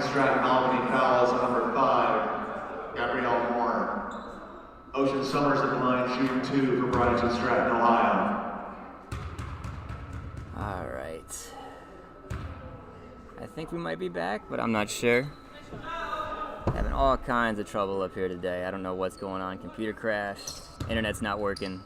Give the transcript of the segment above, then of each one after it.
Stratton Albany fouls on number 5, Gabrielle Moore. Ocean Summers at the line, shooting 2 for Bryanton Stratton, Ohio. All right. I think we might be back, but I'm not sure. Having all kinds of trouble up here today. I don't know what's going on. Computer crashed. Internet's not working.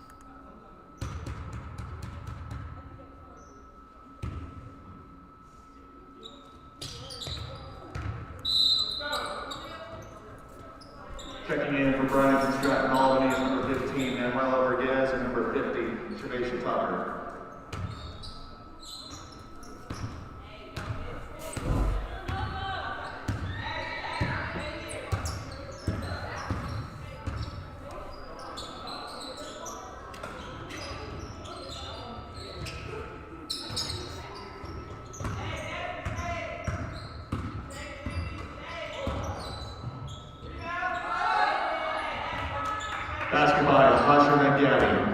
Checking in for Bryanton Stratton Albany is number 15, Manuela Vergez, and number 50, Shavasha Tucker. Basketball is Usher McGaddy.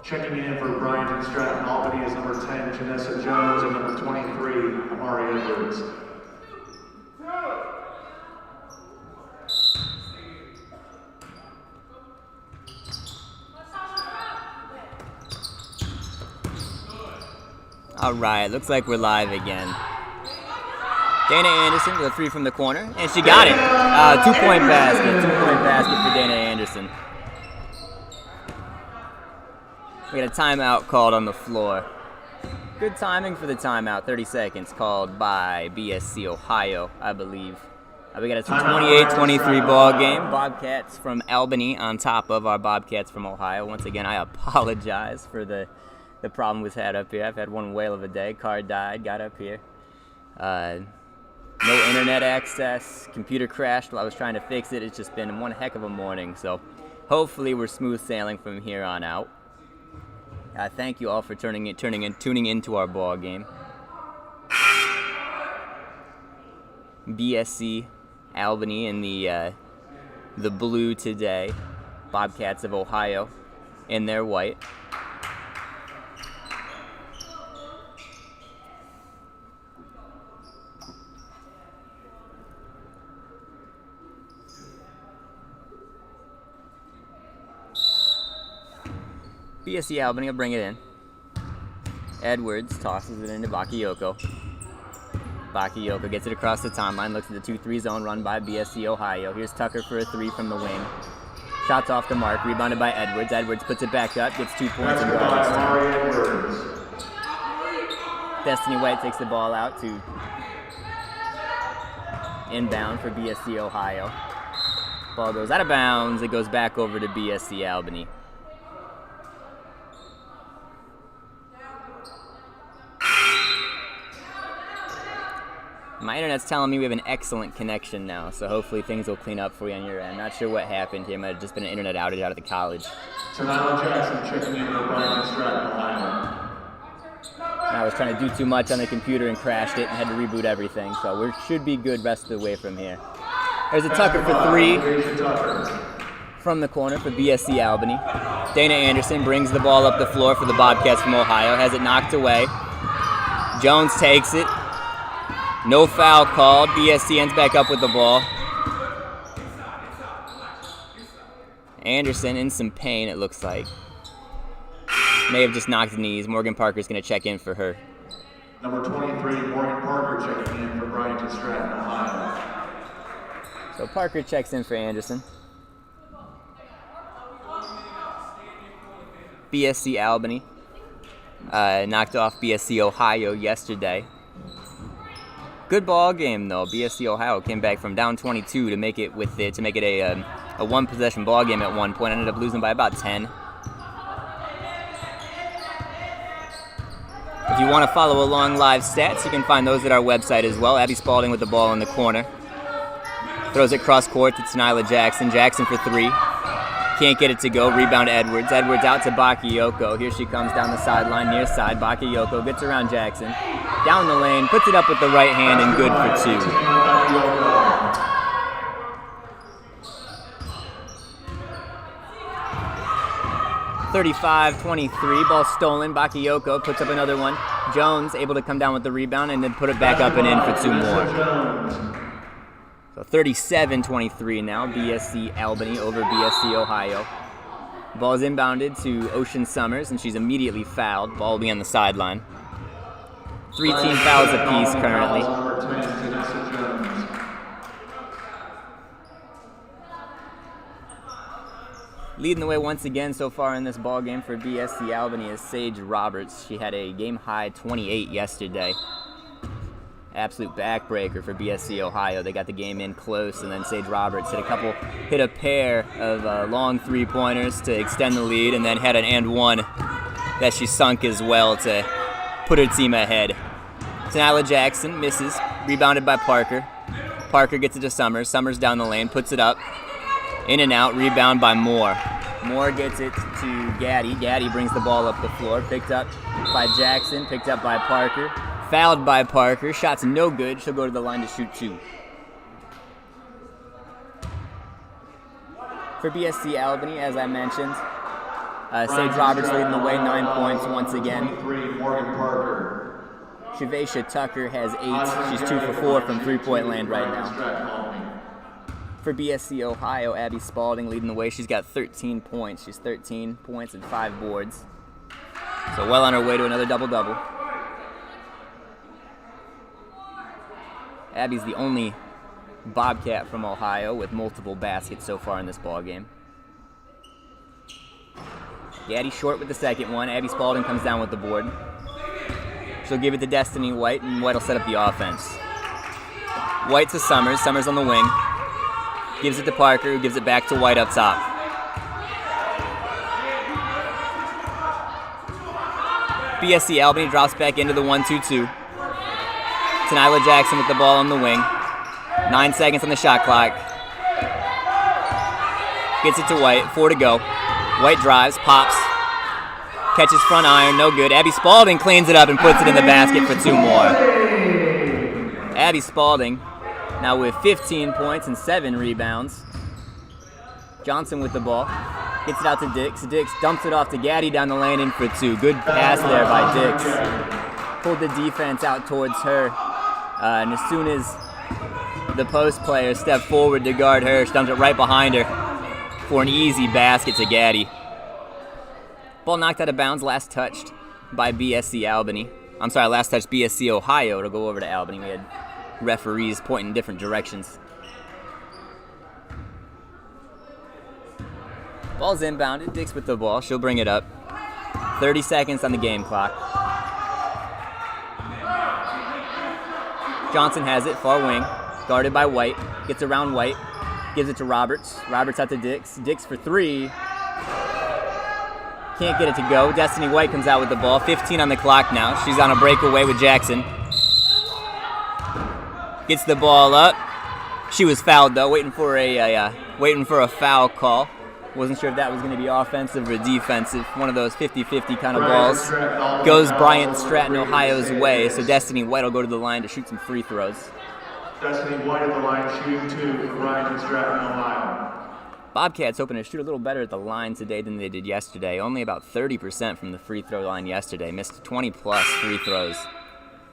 Checking in for Bryanton Stratton Albany is number 10, Janessa Jones, and number 23, Amari Edwards. All right, looks like we're live again. Dana Anderson with a 3 from the corner, and she got it. 2-point basket. 2-point basket for Dana Anderson. We got a timeout called on the floor. Good timing for the timeout. 30 seconds called by BSC Ohio, I believe. We got a 28-23 ball game. Bobcats from Albany on top of our Bobcats from Ohio. Once again, I apologize for the problem we've had up here. I've had one whale of a day. Car died, got up here. No internet access. Computer crashed while I was trying to fix it. It's just been one heck of a morning. So hopefully we're smooth sailing from here on out. Thank you all for tuning into our ball game. BSC Albany in the blue today. Bobcats of Ohio in their white. BSC Albany will bring it in. Edwards tosses it into Bakayoko. Bakayoko gets it across the timeline, looks at the 2-3 zone run by BSC Ohio. Here's Tucker for a 3 from the wing. Shots off the mark, rebounded by Edwards. Edwards puts it back up, gets 2 points in garbage time. Destiny White takes the ball out to inbound for BSC Ohio. Ball goes out of bounds. It goes back over to BSC Albany. My internet's telling me we have an excellent connection now, so hopefully things will clean up for you on your end. Not sure what happened here. Might have just been an internet outage out of the college. Tanilo Jackson checking in for Bryanton Stratton, Ohio. I was trying to do too much on the computer and crashed it and had to reboot everything, so we should be good rest of the way from here. There's a Tucker for 3 from the corner for BSC Albany. Dana Anderson brings the ball up the floor for the Bobcats from Ohio, has it knocked away. Jones takes it. No foul called. BSC ends back up with the ball. Anderson in some pain, it looks like. May have just knocked the knees. Morgan Parker's going to check in for her. Number 23, Morgan Parker checking in for Bryanton Stratton, Ohio. So Parker checks in for Anderson. BSC Albany knocked off BSC Ohio yesterday. Good ball game though. BSC Ohio came back from down 22 to make it a one possession ball game at one point. Ended up losing by about 10. If you want to follow along live stats, you can find those at our website as well. Abby Spalding with the ball in the corner. Throws it cross court to Nyla Jackson. Jackson for three. Can't get it to go. Rebound Edwards. Edwards out to Bakayoko. Here she comes down the sideline, near side. Bakayoko gets around Jackson. Down the lane, puts it up with the right hand, and good for two. 35-23, ball stolen. Bakayoko puts up another one. Jones able to come down with the rebound and then put it back up and in for two more. So 37-23 now, BSC Albany over BSC Ohio. Ball is inbounded to Ocean Summers, and she's immediately fouled. Ball will be on the sideline. 3 team fouls apiece currently. Leading the way once again so far in this ball game for BSC Albany is Sage Roberts. She had a game-high 28 yesterday. Absolute backbreaker for BSC Ohio. They got the game in close, and then Sage Roberts hit a pair of long three-pointers to extend the lead, and then had an and one that she sunk as well to put her team ahead. Nyla Jackson misses, rebounded by Parker. Parker gets it to Summers. Summers down the lane, puts it up. In and out, rebound by Moore. Moore gets it to Gaddy. Gaddy brings the ball up the floor. Picked up by Jackson, picked up by Parker. Fouled by Parker. Shot's no good. She'll go to the line to shoot two. For BSC Albany, as I mentioned, Sage Roberts leading the way, 9 points once again. Shavasha Tucker has 8. She's 2 for 4 from three-point land right now. For BSC Ohio, Abby Spalding leading the way. She's got 13 points. She's 13 points and 5 boards. So well on her way to another double-double. Abby's the only Bobcat from Ohio with multiple baskets so far in this ballgame. Gaddy short with the second one. Abby Spalding comes down with the board. She'll give it to Destiny White, and White will set up the offense. White to Summers. Summers on the wing. Gives it to Parker, who gives it back to White up top. BSC Albany drops back into the 1-2-2. Nyla Jackson with the ball on the wing. 9 seconds on the shot clock. Gets it to White, 4 to go. White drives, pops. Catches front iron, no good. Abby Spalding cleans it up and puts it in the basket for 2 more. Abby Spalding now with 15 points and 7 rebounds. Johnson with the ball. Gets it out to Dix. Dix dumps it off to Gaddy down the lane in for 2. Good pass there by Dix. Pulled the defense out towards her. And as soon as the post player stepped forward to guard her, she dumped it right behind her for an easy basket to Gaddy. Ball knocked out of bounds, last touched by BSC Albany. I'm sorry, last touched BSC Ohio to go over to Albany. We had referees pointing in different directions. Ball's inbounded. Dix with the ball. She'll bring it up. 30 seconds on the game clock. Johnson has it, far wing. Guarded by White. Gets around White. Gives it to Roberts. Roberts out to Dix. Dix for 3. Can't get it to go. Destiny White comes out with the ball. 15 on the clock now. She's on a breakaway with Jackson. Gets the ball up. She was fouled though, waiting for a foul call. Wasn't sure if that was going to be offensive or defensive. One of those 50-50 kind of balls. Goes Bryant Stratton, Ohio's way, so Destiny White will go to the line to shoot some free throws. Destiny White at the line, shooting 2 for Bryant Stratton, Ohio. Bobcats hoping to shoot a little better at the line today than they did yesterday. Only about 30% from the free throw line yesterday. Missed 20-plus free throws.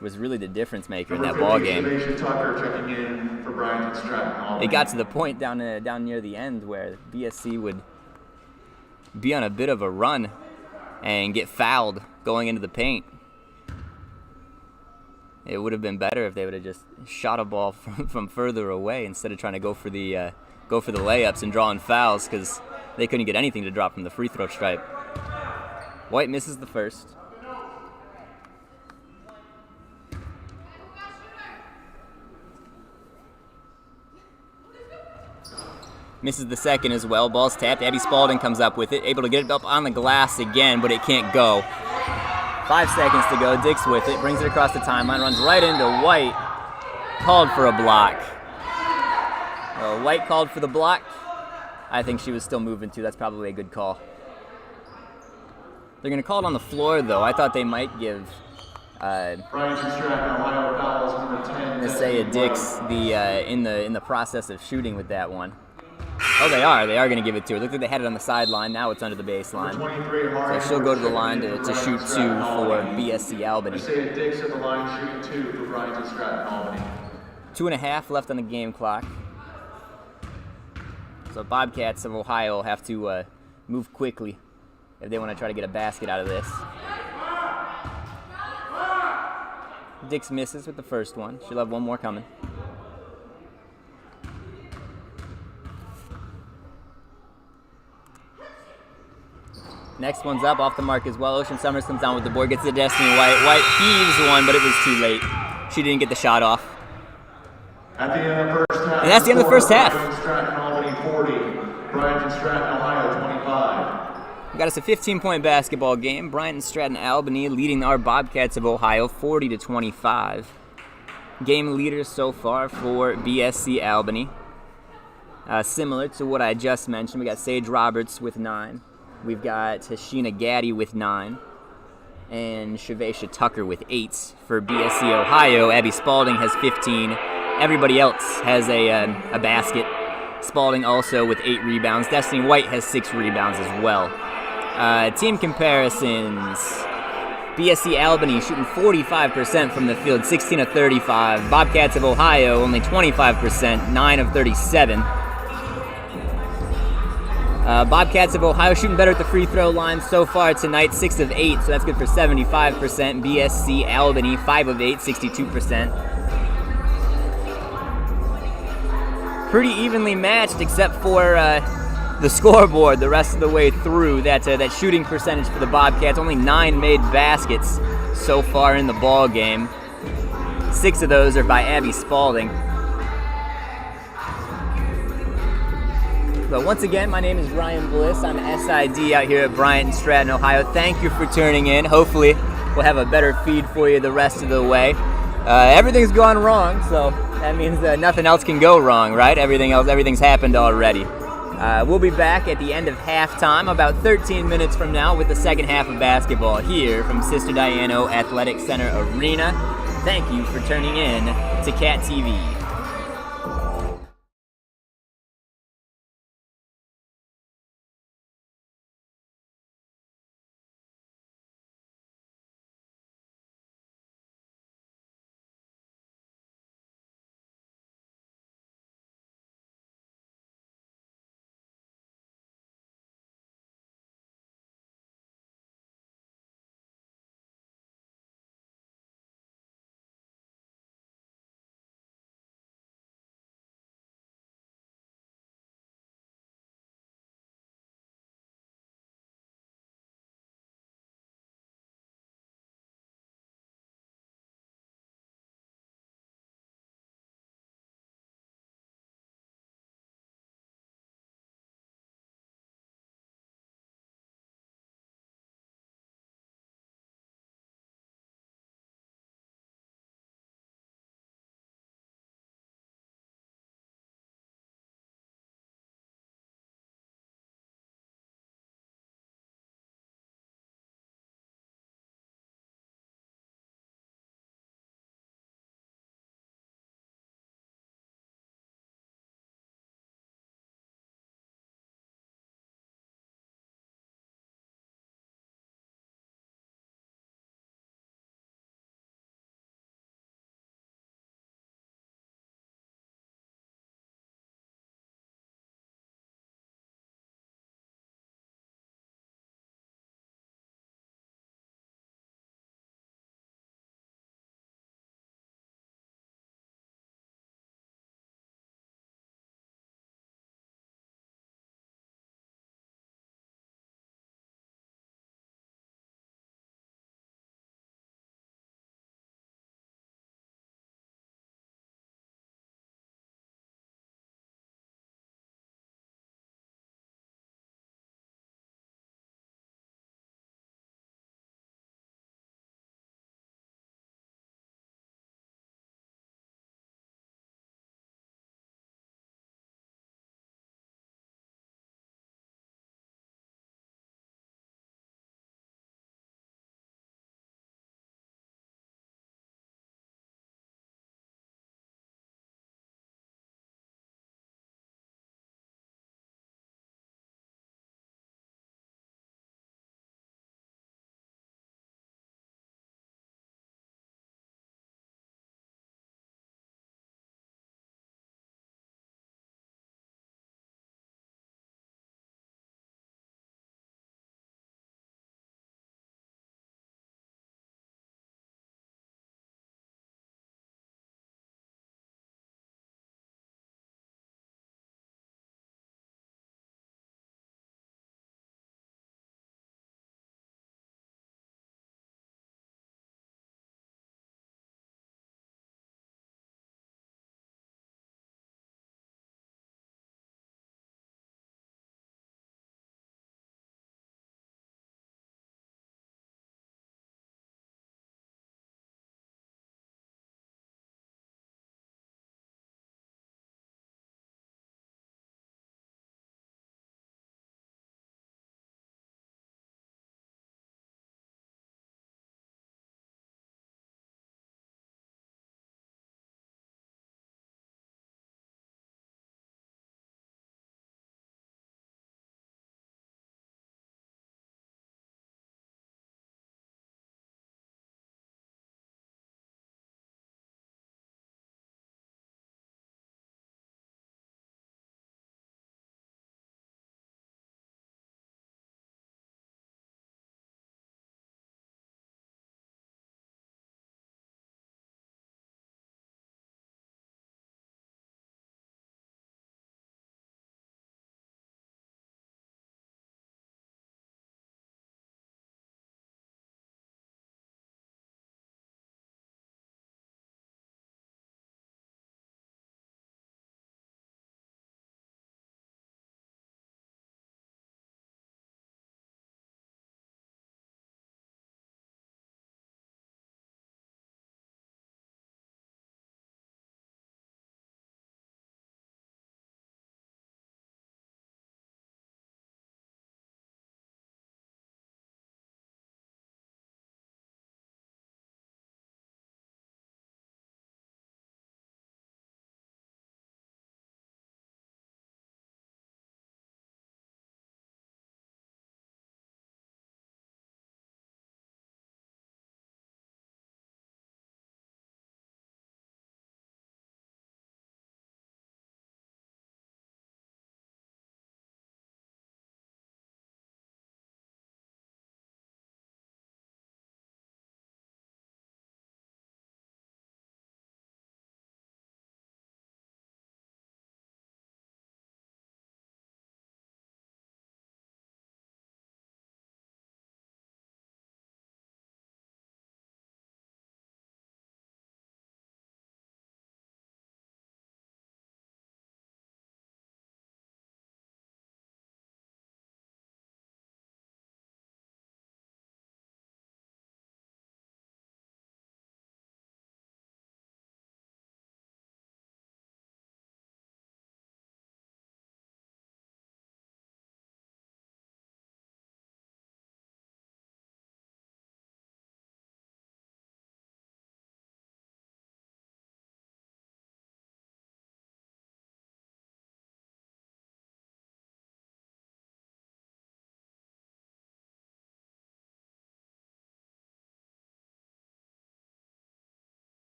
Was really the difference maker in that ball game. It got to the point down near the end where BSC would be on a bit of a run and get fouled going into the paint. It would have been better if they would have just shot a ball from further away instead of trying to go for the layups and drawing fouls, because they couldn't get anything to drop from the free throw stripe. White misses the first. Misses the second as well. Ball's tapped. Abby Spalding comes up with it. Able to get it up on the glass again, but it can't go. 5 seconds to go. Dix with it, brings it across the timeline, runs right into White. Called for a block. White called for the block. I think she was still moving too. That's probably a good call. They're going to call it on the floor, though. I thought they might give Nisea Dix in the process of shooting with that one. Oh, they are. They are going to give it to her. Looked like they had it on the sideline. Now it's under the baseline. So she'll go to the line to shoot 2 for BSC Albany. Nisea Dix at the line shooting 2 for Bryant Stratton Albany. 2.5 left on the game clock. So Bobcats of Ohio will have to move quickly if they want to try to get a basket out of this. Dix misses with the first one. She'll have one more coming. Next one's up, off the mark as well. Ocean Summers comes down with the board, gets to Destiny White. White heaves one, but it was too late. She didn't get the shot off. At the end of the first half. And that's the end of the first half. Stratton Albany 40, Bryant and Stratton Ohio 25. We got us a 15-point basketball game. Bryant and Stratton Albany leading our Bobcats of Ohio 40-25. Game leaders so far for BSC Albany. Similar to what I just mentioned, we got Sage Roberts with 9. We've got Hashina Gaddy with 9. And Shavesha Tucker with 8 for BSC Ohio. Abby Spalding has 15. Everybody else has a basket. Spalding also with 8 rebounds. Destiny White has 6 rebounds as well. Team comparisons. BSC Albany shooting 45% from the field, 16 of 35. Bobcats of Ohio only 25%, 9 of 37. Bobcats of Ohio shooting better at the free throw line so far tonight, 6 of 8, so that's good for 75%. BSC Albany, 5 of 8, 62%. Pretty evenly matched except for the scoreboard the rest of the way through. That shooting percentage for the Bobcats, only 9 made baskets so far in the ball game. 6 of those are by Abby Spalding. But once again, my name is Ryan Bliss. I'm SID out here at Bryant and Stratton, Ohio. Thank you for tuning in. Hopefully, we'll have a better feed for you the rest of the way. Everything's gone wrong, so that means nothing else can go wrong, right? Everything's happened already. We'll be back at the end of halftime, about 13 minutes from now, with the second half of basketball here from Sister Diana Athletic Center Arena. Thank you for tuning in to Cat TV.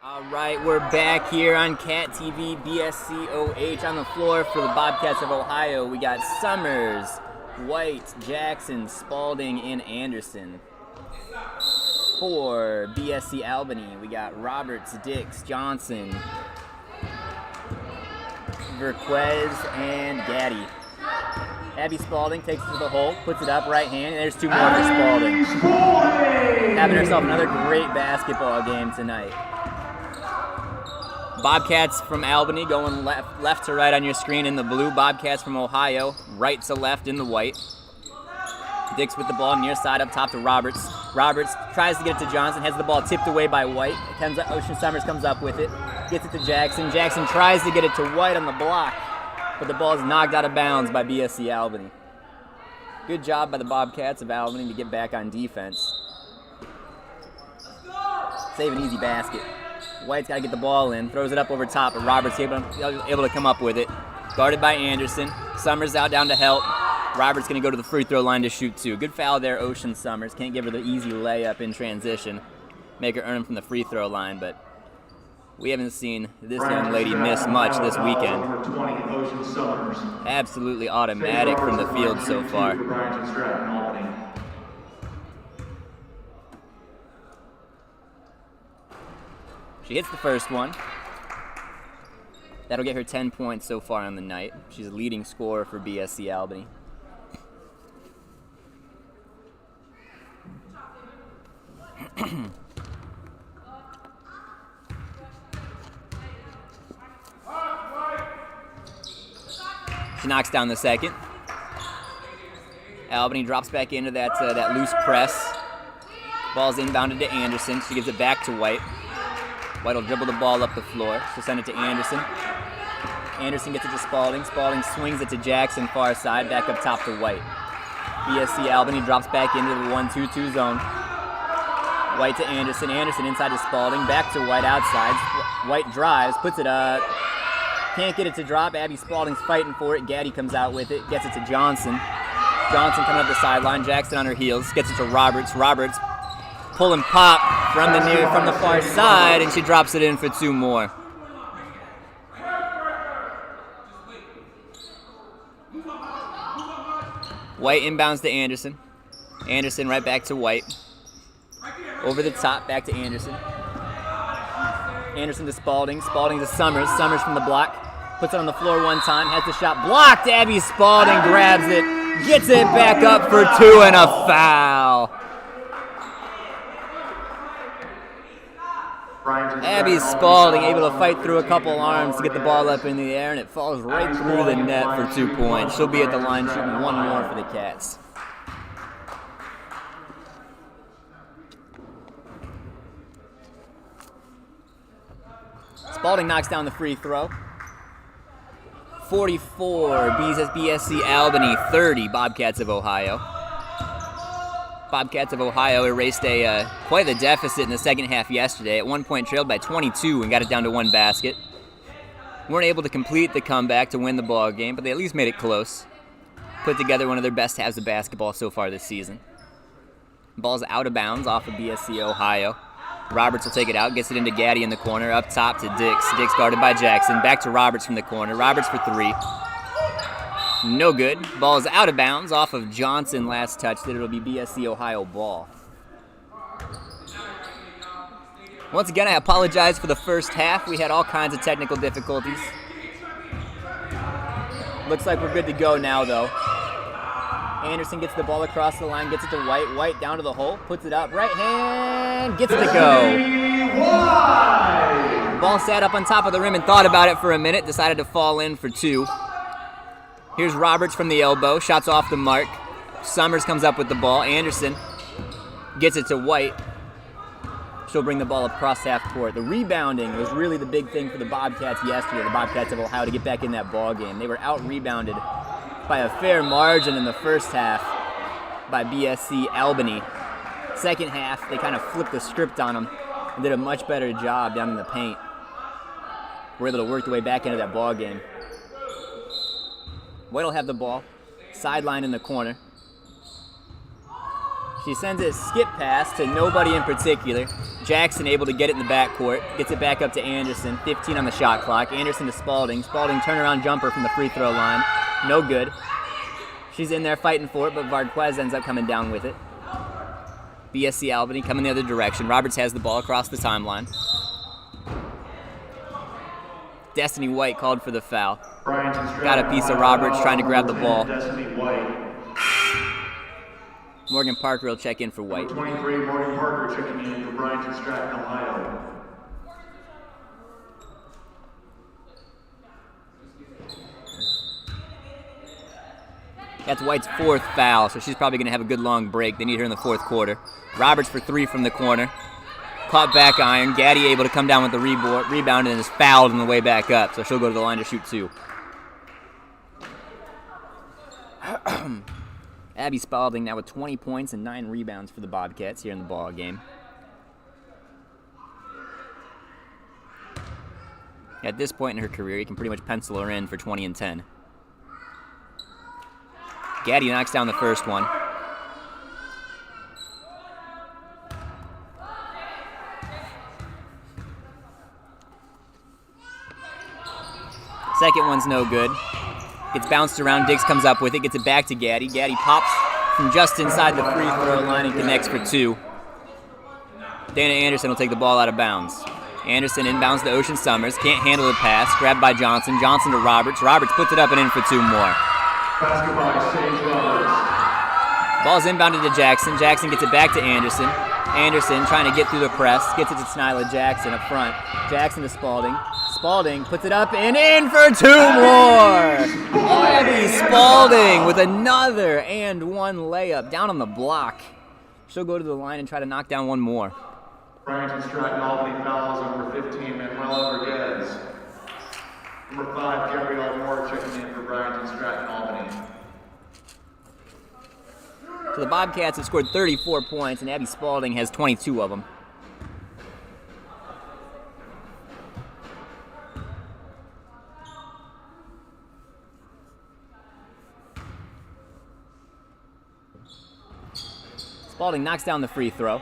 All right, we're back here on Cat TV, BSC OH on the floor for the Bobcats of Ohio. We got Summers, White, Jackson, Spalding, and Anderson. For BSC Albany, we got Roberts, Dix, Johnson, Verquez, and Gaddy. Abby Spalding takes it to the hole, puts it up, right hand, and there's two more for Spalding. Having herself another great basketball game tonight. Bobcats from Albany going left to right on your screen in the blue. Bobcats from Ohio, right to left in the white. Dix with the ball near side up top to Roberts. Roberts tries to get it to Johnson, has the ball tipped away by White. Ocean Summers comes up with it, gets it to Jackson. Jackson tries to get it to White on the block, but the ball is knocked out of bounds by BSC Albany. Good job by the Bobcats of Albany to get back on defense. Save an easy basket. White's got to get the ball in, throws it up over top, but Roberts able to come up with it. Guarded by Anderson. Summers out down to help. Roberts going to go to the free throw line to shoot two. Good foul there, Ocean Summers. Can't give her the easy layup in transition. Make her earn from the free throw line, but we haven't seen this young lady miss much this weekend. Absolutely automatic from the field so far. She hits the first one. That'll get her 10 points so far on the night. She's a leading scorer for BSC Albany. She knocks down the second. Albany drops back into that loose press. Ball's inbounded to Anderson. She gives it back to White. White will dribble the ball up the floor. She'll send it to Anderson. Anderson gets it to Spalding. Spalding swings it to Jackson, far side, back up top to White. BSC Albany drops back into the 1-2-2 zone. White to Anderson. Anderson inside to Spalding. Back to White outside. White drives, puts it up. Can't get it to drop. Abby Spalding's fighting for it. Gaddy comes out with it. Gets it to Johnson. Johnson coming up the sideline. Jackson on her heels. Gets it to Roberts. Roberts pull and pop from the far side, and she drops it in for two more. White inbounds to Anderson. Anderson right back to White. Over the top, back to Anderson. Anderson to Spalding. Spalding to Summers. Summers from the block. Puts it on the floor one time. Has the shot blocked. Abby Spalding grabs it. Gets it back up for two and a foul. Abby Spalding able to fight through a couple arms to get the ball up in the air, and it falls right through the net for 2 points. She'll be at the line shooting one more for the Cats. Spalding knocks down the free throw. 44, BSC Albany, 30, Bobcats of Ohio. Bobcats of Ohio erased quite the deficit in the second half yesterday. At one point trailed by 22 and got it down to one basket. Weren't able to complete the comeback to win the ball game, but they at least made it close. Put together one of their best halves of basketball so far this season. Ball's out of bounds off of BSC Ohio. Roberts will take it out, gets it into Gaddy in the corner, up top to Dix. Dix guarded by Jackson, back to Roberts from the corner. Roberts for three. No good. Ball is out of bounds off of Johnson last touch. That it'll be BSC Ohio ball. Once again, I apologize for the first half. We had all kinds of technical difficulties. Looks like we're good to go now, though. Anderson gets the ball across the line, gets it to White. White down to the hole, puts it up, right hand, gets it to go. Ball sat up on top of the rim and thought about it for a minute, decided to fall in for two. Here's Roberts from the elbow, shots off the mark. Summers comes up with the ball. Anderson gets it to White. She'll bring the ball across half court. The rebounding was really the big thing for the Bobcats yesterday, the Bobcats of Ohio, to get back in that ball game. They were out-rebounded by a fair margin in the first half by BSC Albany. Second half, they kind of flipped the script on them and did a much better job down in the paint. We're able to work the way back into that ball game. White will have the ball, sideline in the corner. She sends a skip pass to nobody in particular. Jackson able to get it in the backcourt. Gets it back up to Anderson. 15 on the shot clock. Anderson to Spalding. Spalding turnaround jumper from the free throw line. No good. She's in there fighting for it, but Varquez ends up coming down with it. BSC Albany coming the other direction. Roberts has the ball across the timeline. Destiny White called for the foul. Got a piece of Roberts trying to grab the ball. Morgan Parker will check in for White. 23, Morgan Parker checking in for Bryant and Stratton, Ohio. That's White's 4th foul, so she's probably going to have a good long break. They need her in the 4th quarter. Roberts for 3 from the corner. Caught back iron. Gaddy able to come down with the rebound and is fouled on the way back up, so she'll go to the line to shoot 2. Abby Spalding now with 20 points and 9 rebounds for the Bobcats here in the ball game. At this point in her career, you can pretty much pencil her in for 20 and 10. Gaddy knocks down the first one. Second one's no good. Gets bounced around, Diggs comes up with it, gets it back to Gaddy. Gaddy pops from just inside the free throw line and connects for 2. Dana Anderson will take the ball out of bounds. Anderson inbounds to Ocean Summers, can't handle the pass, grabbed by Johnson. Johnson to Roberts. Roberts puts it up and in for 2 more. Ball's inbounded to Jackson. Jackson gets it back to Anderson. Anderson trying to get through the press, gets it to Snyla Jackson up front. Jackson to Spalding. Spalding puts it up and in for 2 more! Abby Spalding with another and 1 layup down on the block. She'll go to the line and try to knock down 1 more. Bryant and Stratton, Albany fouls, number 15, Manuela Vergez. Number 5, Gabrielle Moore checking in for Bryant and Stratton, Albany. So the Bobcats have scored 34 points, and Abby Spalding has 22 of them. Spalding knocks down the free throw.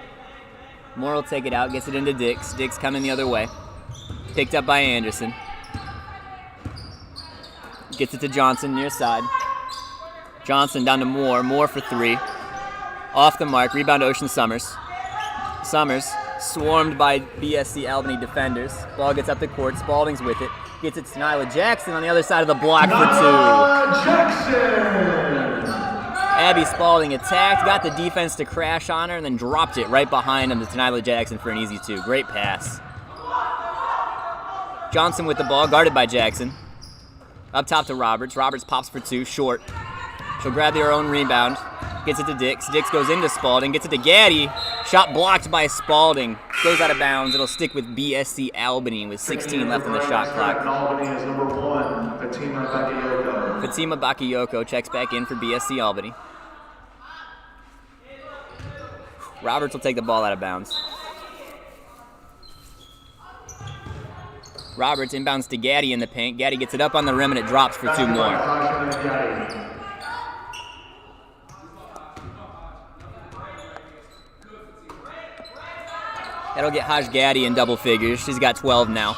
Moore will take it out, gets it into Dix. Dix coming the other way. Picked up by Anderson. Gets it to Johnson near side. Johnson down to Moore. Moore for 3. Off the mark. Rebound to Ocean Summers. Summers swarmed by BSC Albany defenders. Ball gets up the court. Spalding's with it. Gets it to Nyla Jackson on the other side of the block for 2. Nyla Jackson! Abby Spalding attacked, got the defense to crash on her, and then dropped it right behind him to Nyla Jackson for an easy 2. Great pass. Johnson with the ball, guarded by Jackson. Up top to Roberts. Roberts pops for 2, short. She'll grab her own rebound. Gets it to Dix. Dix goes into Spalding. Gets it to Gaddy. Shot blocked by Spalding. Goes out of bounds. It'll stick with BSC Albany with 16 left on the shot clock. Albany is number 1, Fatima Bakayoko. Fatima Bakayoko checks back in for BSC Albany. Roberts will take the ball out of bounds. Roberts inbounds to Gaddy in the paint. Gaddy gets it up on the rim and it drops for 2 more. That'll get Haj Gaddy in double figures. She's got 12 now.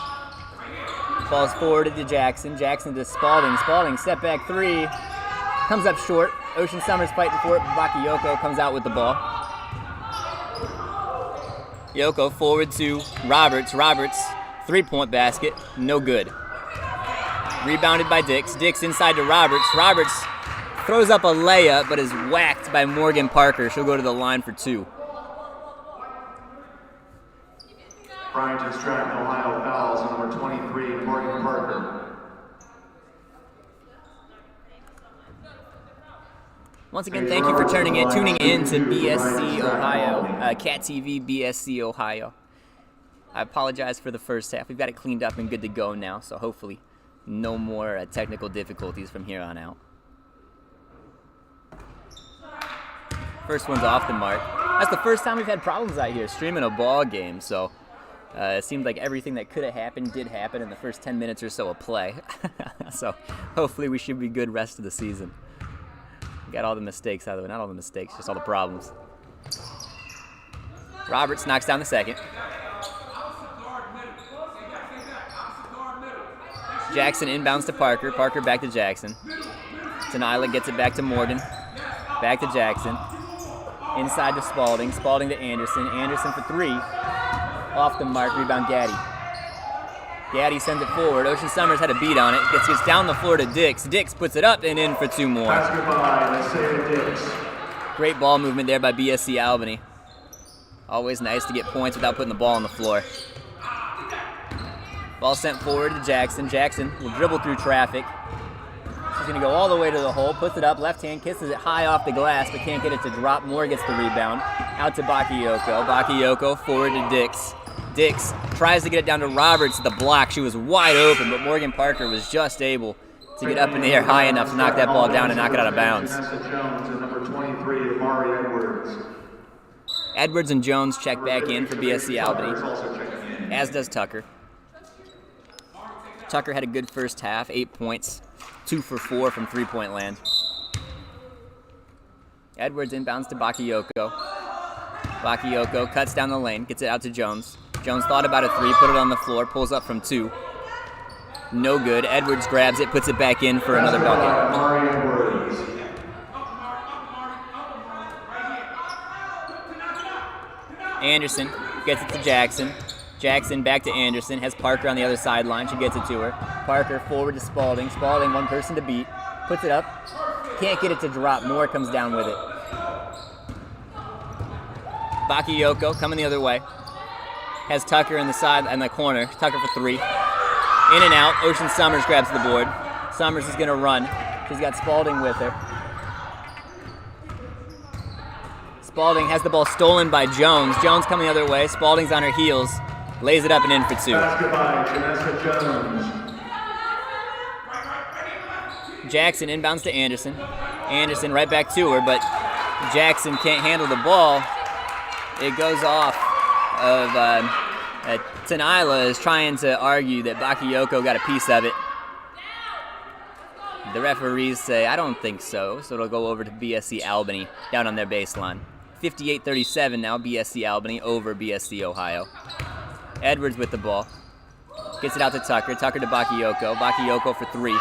Falls forward to Jackson. Jackson to Spalding. Spalding, step back 3. Comes up short. Ocean Summers fighting for it. Bakayoko comes out with the ball. Yoko forward to Roberts. Roberts, 3-point basket. No good. Rebounded by Dix. Dix inside to Roberts. Roberts throws up a layup but is whacked by Morgan Parker. She'll go to the line for 2. Bryant and Stratton, Ohio fouls on number 23, Morgan Parker. Once again, thank you for tuning in to BSC Ohio, Cat TV BSC Ohio. I apologize for the first half. We've got it cleaned up and good to go now, so hopefully no more technical difficulties from here on out. First one's off the mark. That's the first time we've had problems out here streaming a ball game, so it seemed like everything that could have happened did happen in the first 10 minutes or so of play. So hopefully we should be good rest of the season. Got all the mistakes out of the way. Not all the mistakes, just all the problems. Roberts knocks down the second. Jackson inbounds to Parker. Parker back to Jackson. Tenila gets it back to Morgan. Back to Jackson. Inside to Spalding. Spalding to Anderson. Anderson for three. Off the mark. Rebound Gaddy. Gaddy sends it forward. Ocean Summers had a beat on it. Gets down the floor to Dix. Dix puts it up and in for two more. Great ball movement there by BSC Albany. Always nice to get points without putting the ball on the floor. Ball sent forward to Jackson. Jackson will dribble through traffic. She's going to go all the way to the hole, puts it up, left hand, kisses it high off the glass, but can't get it to drop. Moore gets the rebound. Out to Bakayoko. Bakayoko forward to Dix. Dix tries to get it down to Roberts at the block. She was wide open, but Morgan Parker was just able to get up in the air high enough to knock that ball down and knock it out of bounds. Edwards and Jones check back in for BSC Albany, as does Tucker. Tucker had a good first half, 8 points, 2 for 4 from three-point land. Edwards inbounds to Bakayoko. Bakayoko cuts down the lane, gets it out to Jones. Jones thought about a three, put it on the floor, pulls up from 2. No good. Edwards grabs it, puts it back in for another bucket. Anderson gets it to Jackson. Jackson back to Anderson, has Parker on the other sideline. She gets it to her. Parker forward to Spalding. Spalding, one person to beat. Puts it up. Can't get it to drop. Moore comes down with it. Bakayoko coming the other way. Has Tucker in the corner. Tucker for three. In and out. Ocean Summers grabs the board. Summers is going to run. She's got Spalding with her. Spalding has the ball stolen by Jones. Jones coming the other way. Spalding's on her heels. Lays it up and in for 2. Jackson inbounds to Anderson. Anderson right back to her, but Jackson can't handle the ball. It goes off of Tenila is trying to argue that Bakayoko got a piece of it. The referees say, I don't think so, so it'll go over to BSC Albany down on their baseline. 58-37 now, BSC Albany over BSC Ohio. Edwards with the ball. Gets it out to Tucker. Tucker to Bakayoko. Bakayoko for 3.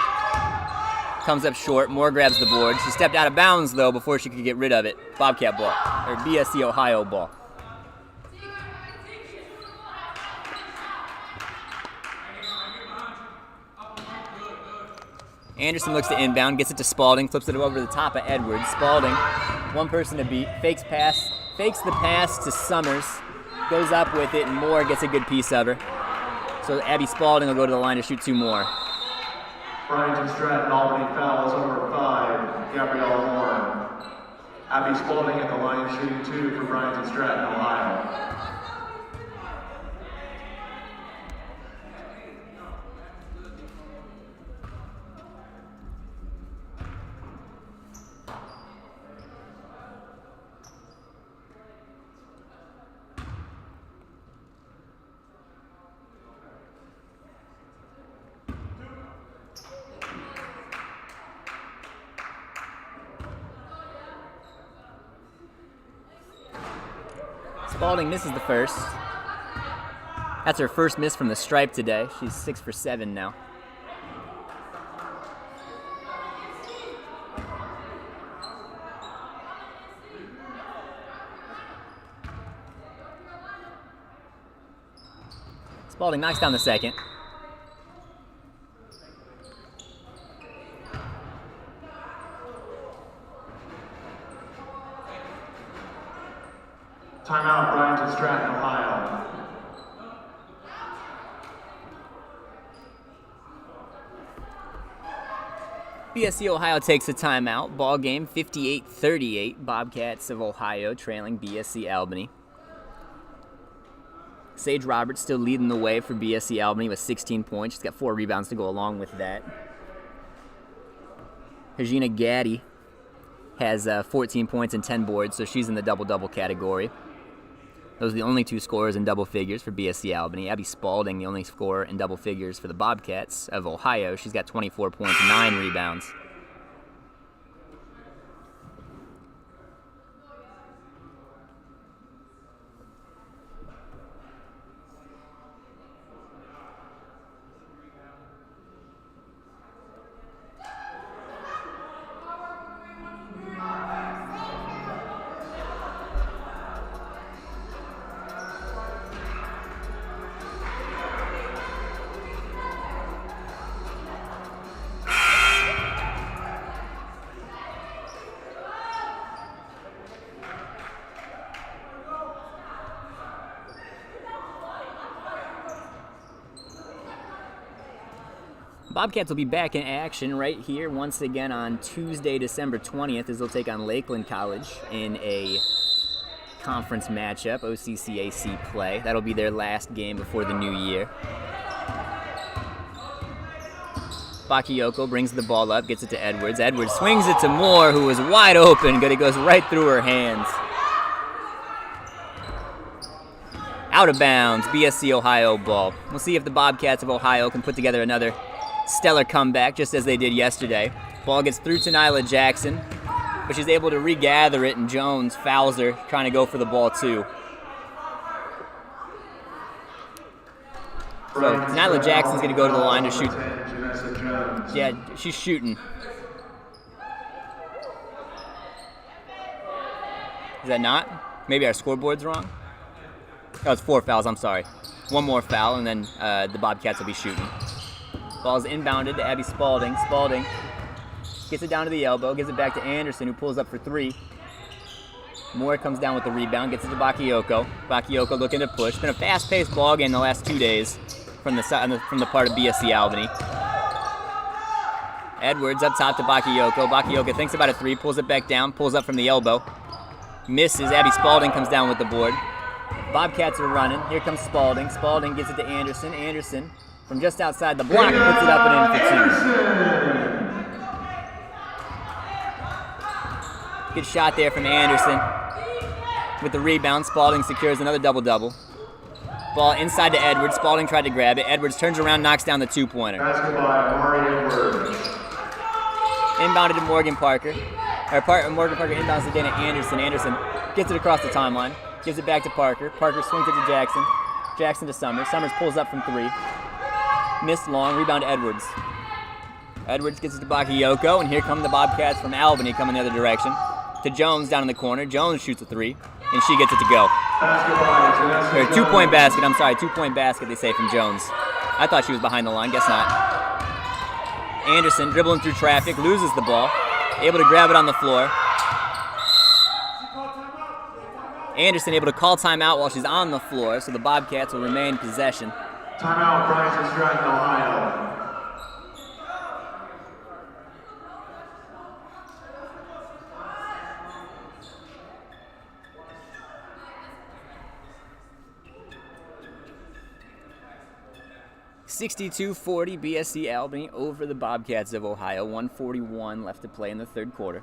Comes up short. Moore grabs the board. She stepped out of bounds, though, before she could get rid of it. Bobcat ball. Or BSC Ohio ball. Anderson looks to inbound. Gets it to Spalding. Flips it over the top of Edwards. Spalding, one person to beat. Fakes the pass to Summers. Goes up with it, and Moore gets a good piece of her. So Abby Spalding will go to the line to shoot 2 more. Bryant Stratton, Albany fouls number 5, Gabrielle Moore. Abby Spalding at the line shooting 2 for Bryant Stratton, Ohio. Spalding misses the first. That's her first miss from the stripe today. She's 6 for 7 now. Spalding knocks down the second. Timeout, Bryant Stratton, Ohio. BSC Ohio takes a timeout. Ball game 58-38. Bobcats of Ohio trailing BSC Albany. Sage Roberts still leading the way for BSC Albany with 16 points. She's got 4 rebounds to go along with that. Regina Gaddy has 14 points and 10 boards, so she's in the double-double category. Those are the only 2 scorers in double figures for BSC Albany. Abby Spalding, the only scorer in double figures for the Bobcats of Ohio. She's got 24 points, 9 rebounds. Bobcats will be back in action right here once again on Tuesday, December 20th, as they'll take on Lakeland College in a conference matchup, OCCAC play. That'll be their last game before the new year. Bakayoko brings the ball up, gets it to Edwards. Edwards swings it to Moore, who was wide open, but it goes right through her hands. Out of bounds, BSC Ohio ball. We'll see if the Bobcats of Ohio can put together another stellar comeback, just as they did yesterday. Ball gets through to Nyla Jackson, but she's able to regather it, and Jones fouls her, trying to go for the ball too. So Nyla Jackson's going to go to the line to shoot. Yeah, she's shooting. Is that not? Maybe our scoreboard's wrong? Oh, it's 4 fouls, I'm sorry. One more foul, and then the Bobcats will be shooting. Ball's inbounded to Abby Spalding. Spalding gets it down to the elbow, gives it back to Anderson, who pulls up for 3. Moore comes down with the rebound, gets it to Bakayoko. Bakayoko looking to push. Been a fast-paced ball game the last 2 days from the part of BSC Albany. Edwards up top to Bakayoko. Bakayoko thinks about a 3, pulls it back down, pulls up from the elbow. Misses. Abby Spalding comes down with the board. Bobcats are running. Here comes Spalding. Spalding gets it to Anderson. Anderson from just outside the block puts it up and in for 2. Good shot there from Anderson. With the rebound, Spalding secures another double-double. Ball inside to Edwards. Spalding tried to grab it. Edwards turns around, knocks down the 2-pointer. Inbounded to Morgan Parker. Morgan Parker inbounds to Dana Anderson. Anderson gets it across the timeline. Gives it back to Parker. Parker swings it to Jackson. Jackson to Summers. Summers pulls up from 3. Missed long. Rebound to Edwards. Edwards gets it to Bakayoko, and here come the Bobcats from Albany coming the other direction. To Jones down in the corner. Jones shoots a 3, and she gets it to go. Or 2-point basket. I'm sorry, 2-point basket, they say, from Jones. I thought she was behind the line. Guess not. Anderson dribbling through traffic, loses the ball. Able to grab it on the floor. Anderson able to call timeout while she's on the floor, so the Bobcats will remain possession. Timeout, Bryant Stratton, Ohio. (62-40) BSC Albany over the Bobcats of Ohio. 1:41 left to play in the third quarter.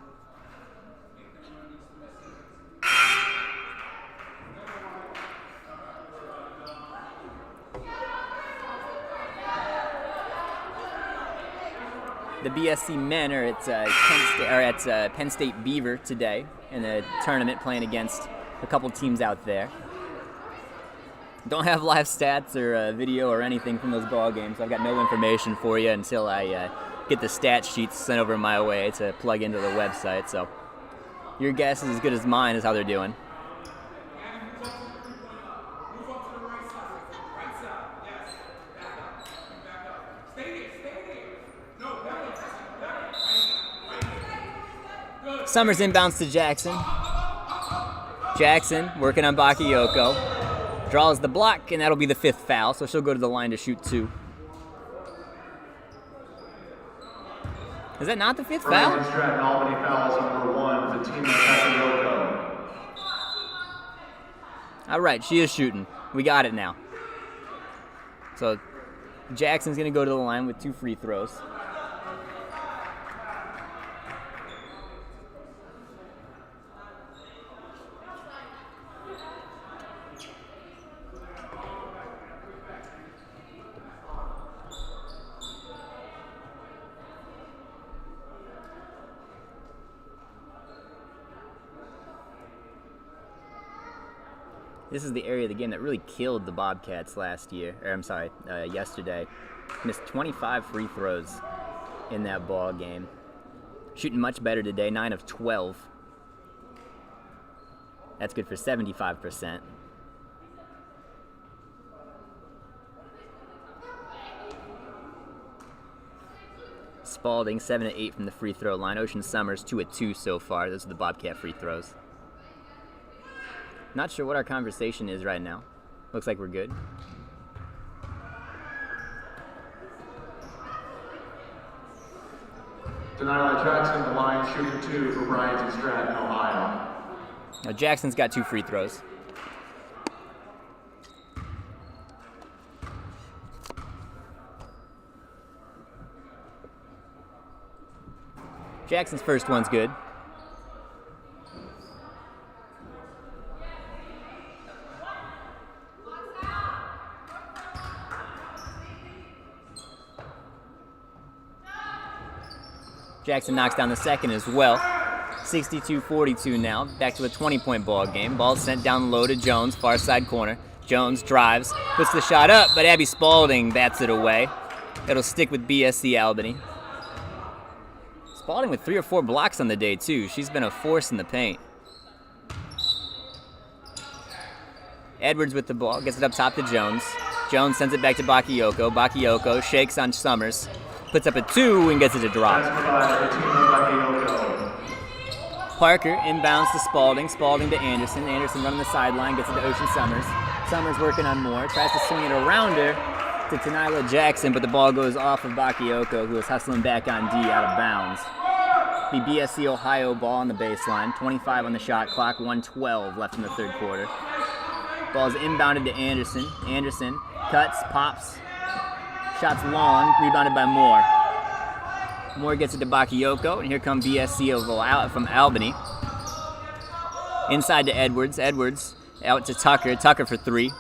The BSC men are at Penn State Beaver today in a tournament playing against a couple teams out there. Don't have live stats or video or anything from those ball games. So I've got no information for you until I get the stat sheets sent over my way to plug into the website. So your guess is as good as mine as how they're doing. Summers inbounds to Jackson. Jackson working on Bakayoko. Draws the block, and that'll be the 5th foul, so she'll go to the line to shoot 2. Is that not the 5th foul? Albany fouls number 1 for team Bakayoko. All right, she is shooting. We got it now. So Jackson's going to go to the line with 2 free throws. This is the area of the game that really killed the Bobcats yesterday. Missed 25 free throws in that ball game. Shooting much better today, 9 of 12. That's good for 75%. Spalding, 7 of 8 from the free throw line. Ocean Summers, 2 of 2 so far. Those are the Bobcat free throws. Not sure what our conversation is right now. Looks like we're good. Denial Jackson, the line shooting 2 for Bryant and Stratton, Ohio. Now Jackson's got 2 free throws. Jackson's first one's good. Jackson knocks down the second as well. 62-42 now. Back to a 20-point ball game. Ball sent down low to Jones, far side corner. Jones drives, puts the shot up, but Abby Spalding bats it away. It'll stick with BSC Albany. Spalding with 3 or 4 blocks on the day, too. She's been a force in the paint. Edwards with the ball, gets it up top to Jones. Jones sends it back to Bakayoko. Bakayoko shakes on Summers, puts up a 2 and gets it to drop. Parker inbounds to Spalding. Spalding to Anderson. Anderson running the sideline, gets it to Ocean Summers. Summers working on more, tries to swing it around her to Tenila Jackson, but the ball goes off of Bakayoko, who is hustling back on D out of bounds. The BSC Ohio ball on the baseline. 25 on the shot clock, 1:12 left in the third quarter. Ball's inbounded to Anderson. Anderson cuts, pops, shots long, rebounded by Moore. Moore gets it to Bakayoko, and here come BSC from Albany. Inside to Edwards. Edwards out to Tucker. Tucker for 3.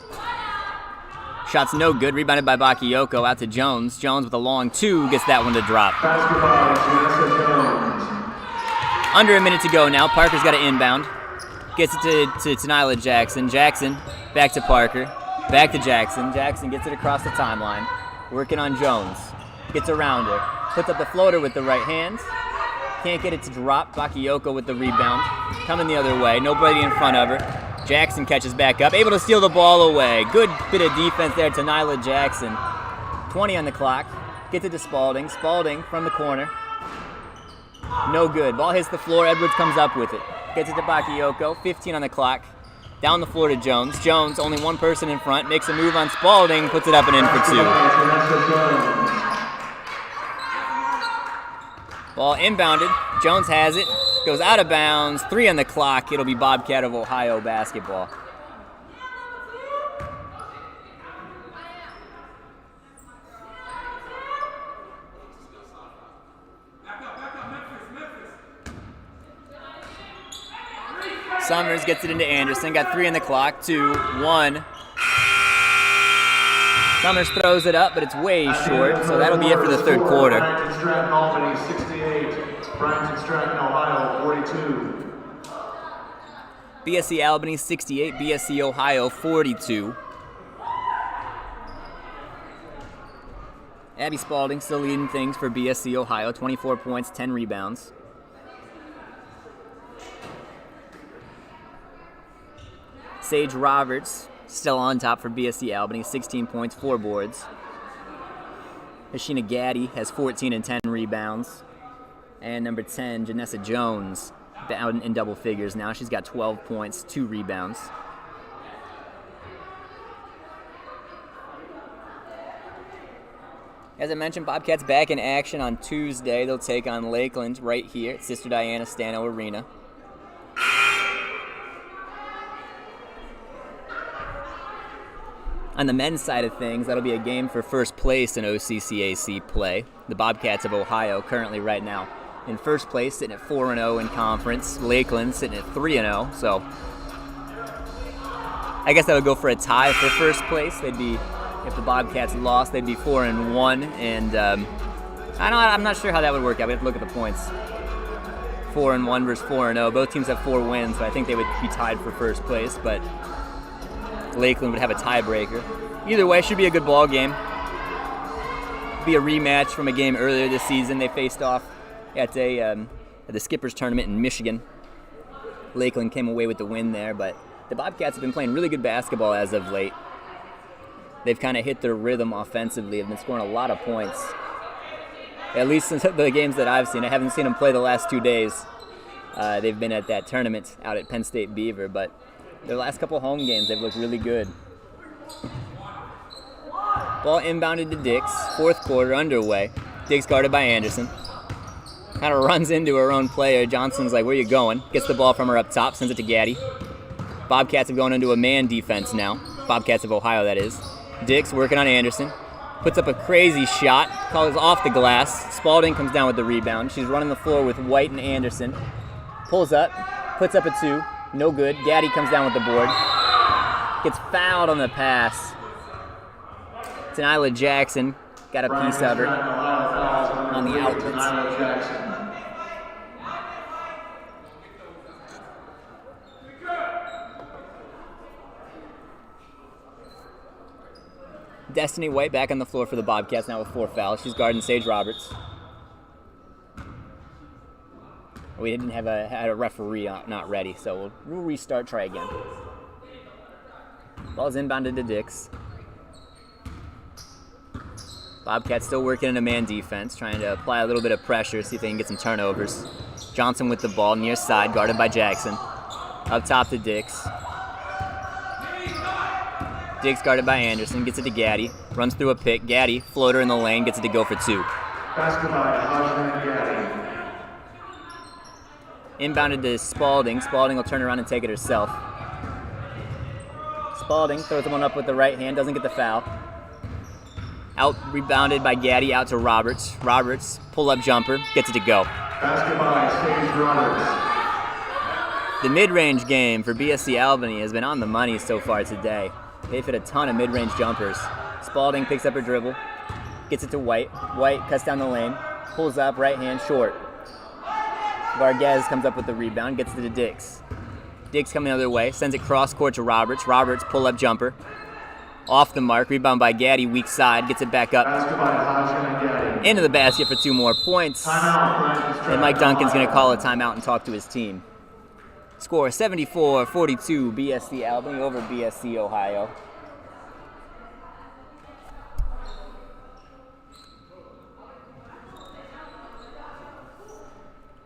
Shot's no good, rebounded by Bakayoko, out to Jones. Jones with a long 2, gets that one to drop. Under a minute to go now. Parker's got to inbound. Gets it to Tenila Jackson. Jackson back to Parker. Back to Jackson. Jackson gets it across the timeline. Working on Jones. Gets around her. Puts up the floater with the right hand. Can't get it to drop. Bakayoko with the rebound. Coming the other way. Nobody in front of her. Jackson catches back up. Able to steal the ball away. Good bit of defense there to Nyla Jackson. 20 on the clock. Gets it to Spalding. Spalding from the corner. No good. Ball hits the floor. Edwards comes up with it. Gets it to Bakayoko. 15 on the clock. Down the floor to Jones. Jones, only one person in front. Makes a move on Spalding. Puts it up and in for 2. Ball inbounded. Jones has it. Goes out of bounds. 3 on the clock. It'll be Bobcat of Ohio basketball. Summers gets it into Anderson. Got 3 on the clock. 2, 1. Summers throws it up, but it's way short, so that'll be it for the third quarter. Bryant and Stratton, Albany, 68. Bryant and Stratton, Ohio, 42. BSC Albany, 68. BSC Ohio, 42. Abby Spalding still leading things for BSC Ohio. 24 points, 10 rebounds. Sage Roberts still on top for BSC Albany, 16 points, 4 boards. Hashina Gaddy has 14 and 10 rebounds. And number 10, Janessa Jones, down in double figures now. She's got 12 points, 2 rebounds. As I mentioned, Bobcats back in action on Tuesday. They'll take on Lakeland right here at Sister Diana Stano Arena. On the men's side of things, that'll be a game for first place in OCCAC play. The Bobcats of Ohio currently right now in first place, sitting at 4-0 in conference. Lakeland sitting at 3-0. So I guess that would go for a tie for first place. They'd be, if the Bobcats lost, they'd be 4-1. And I'm not sure how that would work out. We have to look at the points. 4-1 versus 4-0. Both teams have 4 wins, so I think they would be tied for first place. But Lakeland would have a tiebreaker. Either way, should be a good ball game. Be a rematch from a game earlier this season. They faced off at the Skippers tournament in Michigan. Lakeland came away with the win there, but the Bobcats have been playing really good basketball as of late. They've kind of hit their rhythm offensively. Have been scoring a lot of points. At least since the games that I've seen. I haven't seen them play the last 2 days. They've been at that tournament out at Penn State Beaver, but their last couple home games, they've looked really good. Ball inbounded to Dix. Fourth quarter underway. Dix guarded by Anderson. Kind of runs into her own player. Johnson's like, where you going? Gets the ball from her up top, sends it to Gaddy. Bobcats have gone into a man defense now. Bobcats of Ohio, that is. Dix working on Anderson. Puts up a crazy shot. Calls off the glass. Spalding comes down with the rebound. She's running the floor with White and Anderson. Pulls up. Puts up a 2. No good. Gaddy comes down with the board. Gets fouled on the pass. Nyla Jackson got a piece of her on the outlets. Destiny White back on the floor for the Bobcats now with 4 fouls. She's guarding Sage Roberts. We didn't have a referee not ready, so we'll restart, try again. Ball's inbounded to Dix. Bobcats still working in a man defense, trying to apply a little bit of pressure, see if they can get some turnovers. Johnson with the ball near side, guarded by Jackson. Up top to Dix. Dix guarded by Anderson, gets it to Gaddy, runs through a pick. Gaddy, floater in the lane, gets it to go for 2. Inbounded to Spalding. Spalding will turn around and take it herself. Spalding throws one up with the right hand, doesn't get the foul. Out rebounded by Gaddy, out to Roberts. Roberts, pull-up jumper, gets it to go. The mid-range game for BSC Albany has been on the money so far today. They've hit a ton of mid-range jumpers. Spalding picks up her dribble, gets it to White. White cuts down the lane, pulls up, right hand, short. Vargas comes up with the rebound, gets it to Dix. Dix coming the other way, sends it cross-court to Roberts. Roberts, pull-up jumper. Off the mark, rebound by Gaddy, weak side, gets it back up. Into the basket for 2 more points. And Mike Duncan's going to call a timeout and talk to his team. Score 74-42, BSC Albany over BSC Ohio.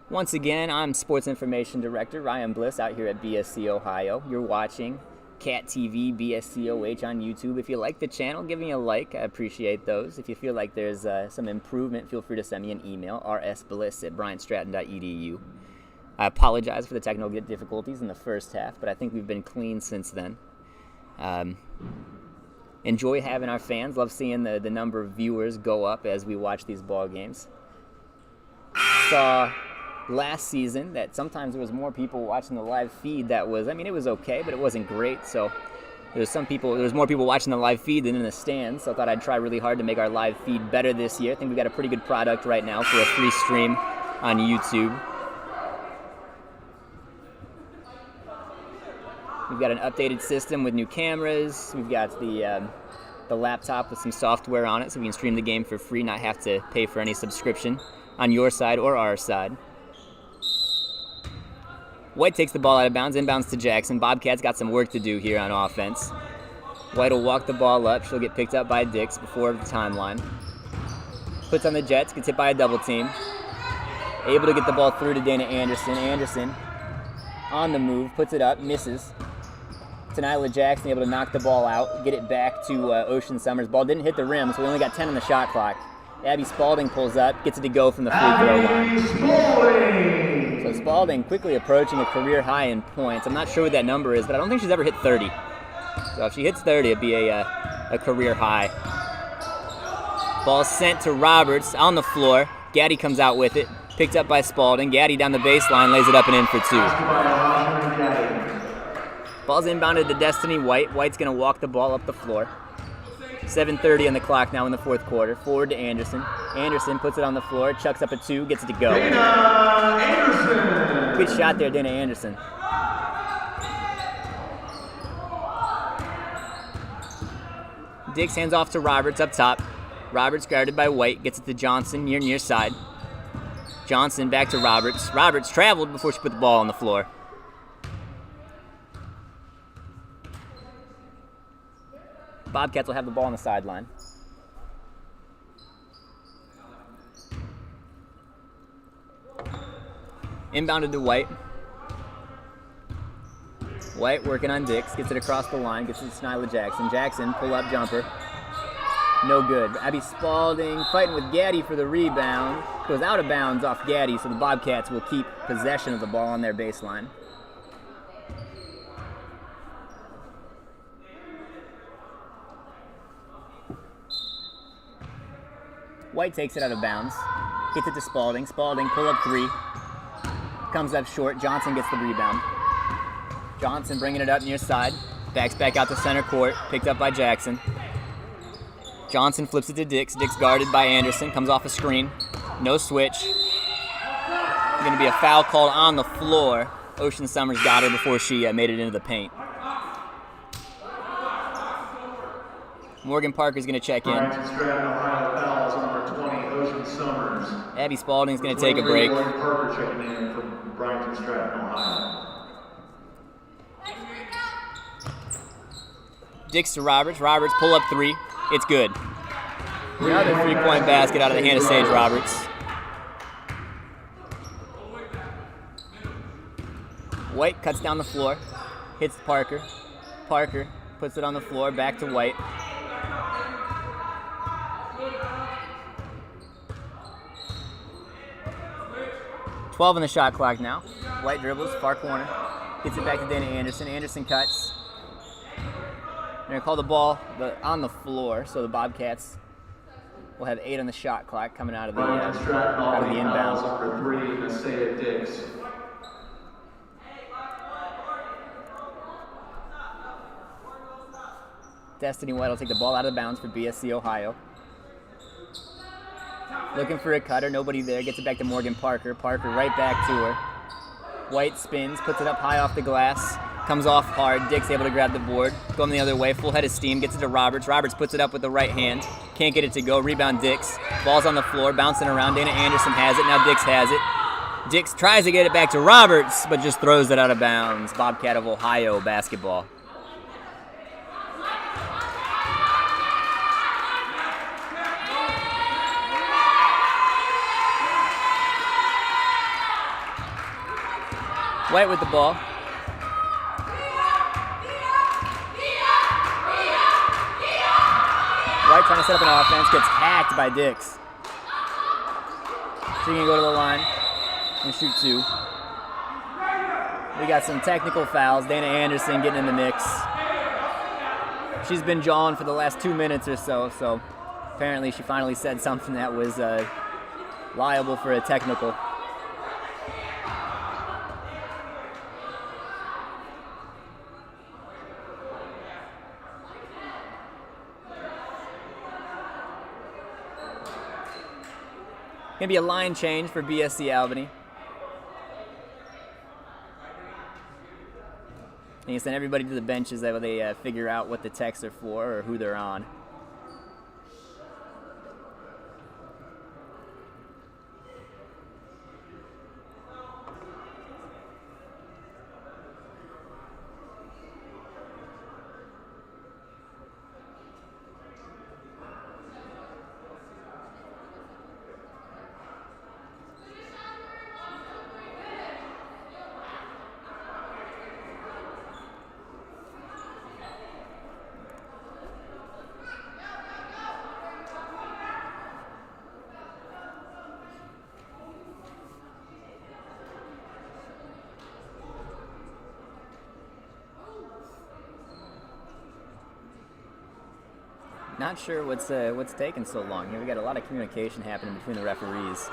Once again, I'm Sports Information Director Ryan Bliss out here at BSC Ohio. You're watching Cat TV BSCOH on YouTube. If you like the channel, give me a like. I appreciate those. If you feel like there's some improvement, feel free to send me an email, rsbliss@bryantstratton.edu. I apologize for the technical difficulties in the first half, but I think we've been clean since then. Enjoy having our fans. Love seeing the number of viewers go up as we watch these ball games. Saw last season that sometimes there was more people watching the live feed. It was okay, but it wasn't great. So there was more people watching the live feed than in the stands. So I thought I'd try really hard to make our live feed better this year. I think we've got a pretty good product right now for a free stream on YouTube. We've got an updated system with new cameras. We've got the laptop with some software on it, so we can stream the game for free, not have to pay for any subscription on your side or our side. White takes the ball out of bounds, inbounds to Jackson. Bobcats got some work to do here on offense. White will walk the ball up. She'll get picked up by Dix before the timeline. Puts on the Jets, gets hit by a double team. Able to get the ball through to Dana Anderson. Anderson on the move, puts it up, misses. Nyla Jackson able to knock the ball out, get it back to Ocean Summers. Ball didn't hit the rim, so we only got 10 on the shot clock. Abby Spalding pulls up, gets it to go from the free throw line. So Spalding quickly approaching a career high in points. I'm not sure what that number is, but I don't think she's ever hit 30. So if she hits 30, it'd be a career high. Ball sent to Roberts on the floor. Gaddy comes out with it, picked up by Spalding. Gaddy down the baseline, lays it up and in for 2. Ball's inbounded to Destiny White. White's going to walk the ball up the floor. 7:30 on the clock now in the fourth quarter. Forward to Anderson. Anderson puts it on the floor, chucks up a 2, gets it to go. Dana Anderson. Good shot there, Dana Anderson. Dix hands off to Roberts up top. Roberts guarded by White, gets it to Johnson near side. Johnson back to Roberts. Roberts traveled before she put the ball on the floor. Bobcats will have the ball on the sideline. Inbounded to White. White working on Dix, gets it across the line, gets it to Nyla Jackson. Jackson, pull-up jumper. No good. Abby Spalding fighting with Gaddy for the rebound. Goes out of bounds off Gaddy, so the Bobcats will keep possession of the ball on their baseline. White takes it out of bounds. Hits it to Spalding. Spalding, pull up three. Comes up short. Johnson gets the rebound. Johnson bringing it up near side. Backs back out to center court. Picked up by Jackson. Johnson flips it to Dix. Dix guarded by Anderson. Comes off a screen. No switch. Going to be a foul called on the floor. Ocean Summers got her before she made it into the paint. Morgan Parker's going to check in. Abby Spalding's going to take a break. Morgan Parker checking in from Bryant Stratton, Ohio. Dix to Roberts. Roberts pull up three. It's good. Another three-point basket out of the hand of Sage Roberts. White cuts down the floor. Hits Parker. Parker puts it on the floor. Back to White. $12 on the shot clock now. White dribbles, far corner. Gets it back to Dana Anderson. Anderson cuts. They're going to call the ball on the floor, so the Bobcats will have 8 on the shot clock coming out of the inbound. For 3, Messiah Dix. Destiny White will take the ball out of bounds for BSC Ohio. Looking for a cutter, nobody there. Gets it back to Morgan Parker. Parker right back to her. White spins, puts it up high off the glass. Comes off hard. Dix able to grab the board. Going the other way. Full head of steam. Gets it to Roberts. Roberts puts it up with the right hand. Can't get it to go. Rebound Dix. Ball's on the floor. Bouncing around. Dana Anderson has it. Now Dix has it. Dix tries to get it back to Roberts, but just throws it out of bounds. Bobcat of Ohio basketball. White with the ball. White trying to set up an offense, gets hacked by Dix. She can go to the line and shoot 2. We got some technical fouls. Dana Anderson getting in the mix. She's been jawing for the last 2 minutes or so, so apparently she finally said something that was liable for a technical. Gonna be a line change for BSC Albany. And you send everybody to the benches that way they figure out what the techs are for or who they're on. Not sure what's taking so long here. We got a lot of communication happening between the referees.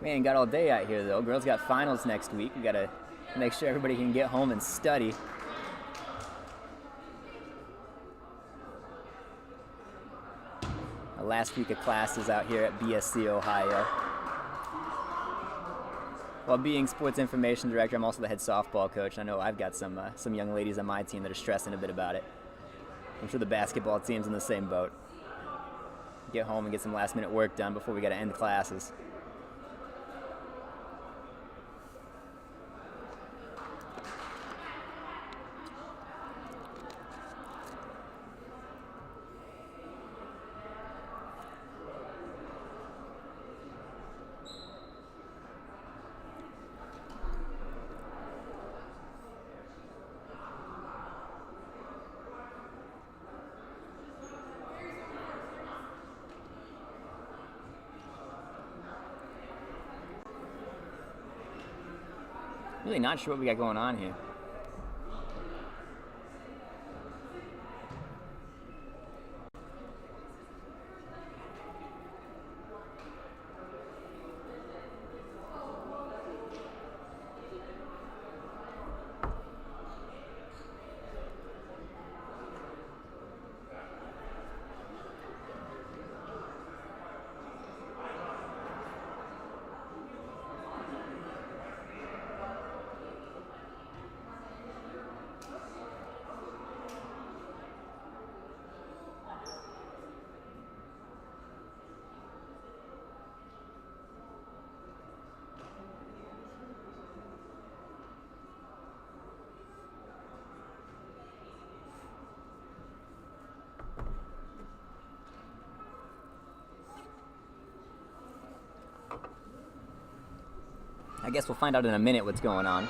Man, got all day out here though. Girls got finals next week. We gotta make sure everybody can get home and study. Last week of classes out here at BSC Ohio. While being sports information director, I'm also the head softball coach. I know I've got some young ladies on my team that are stressing a bit about it. I'm sure the basketball team's in the same boat. Get home and get some last minute work done before we got to end classes. Really not sure what we got going on here. I guess we'll find out in a minute what's going on.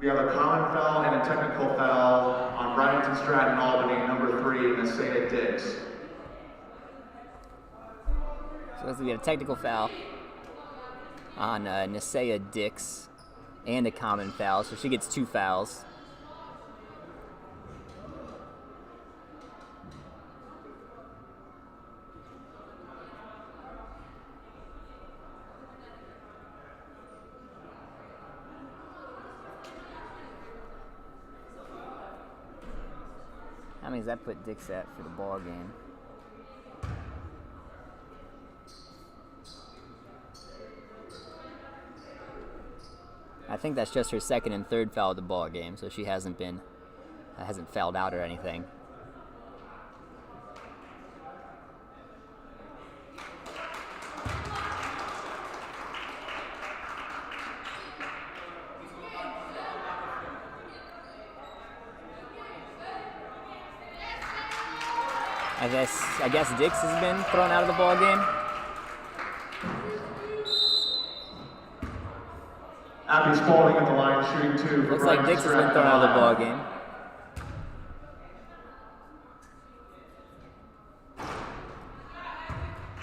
We have a common foul and a technical foul on Bryant Stratton Albany, number 3, Nasea Dix. So we have a technical foul on Nasea Dix and a common foul, so she gets 2 fouls. How many does that put Dix at for the ball game? I think that's just her second and third foul of the ball game, so she hasn't fouled out or anything. I guess Dix has been thrown out of the ball game. Abby Spalding at the line, shooting 2. Looks like Dix has been thrown out of the ball game.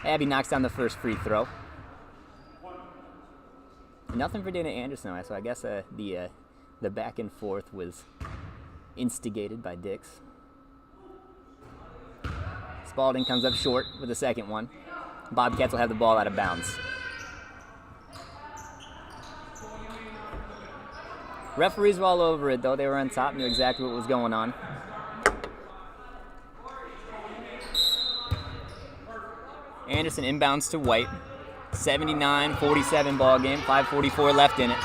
Abby knocks down the first free throw. Nothing for Dana Anderson, so I guess the back and forth was instigated by Dix. Spalding comes up short with the second one. Bobcats will have the ball out of bounds. Referees were all over it, though. They were on top, knew exactly what was going on. Anderson inbounds to White. 79-47 ball game, 5:44 left in it.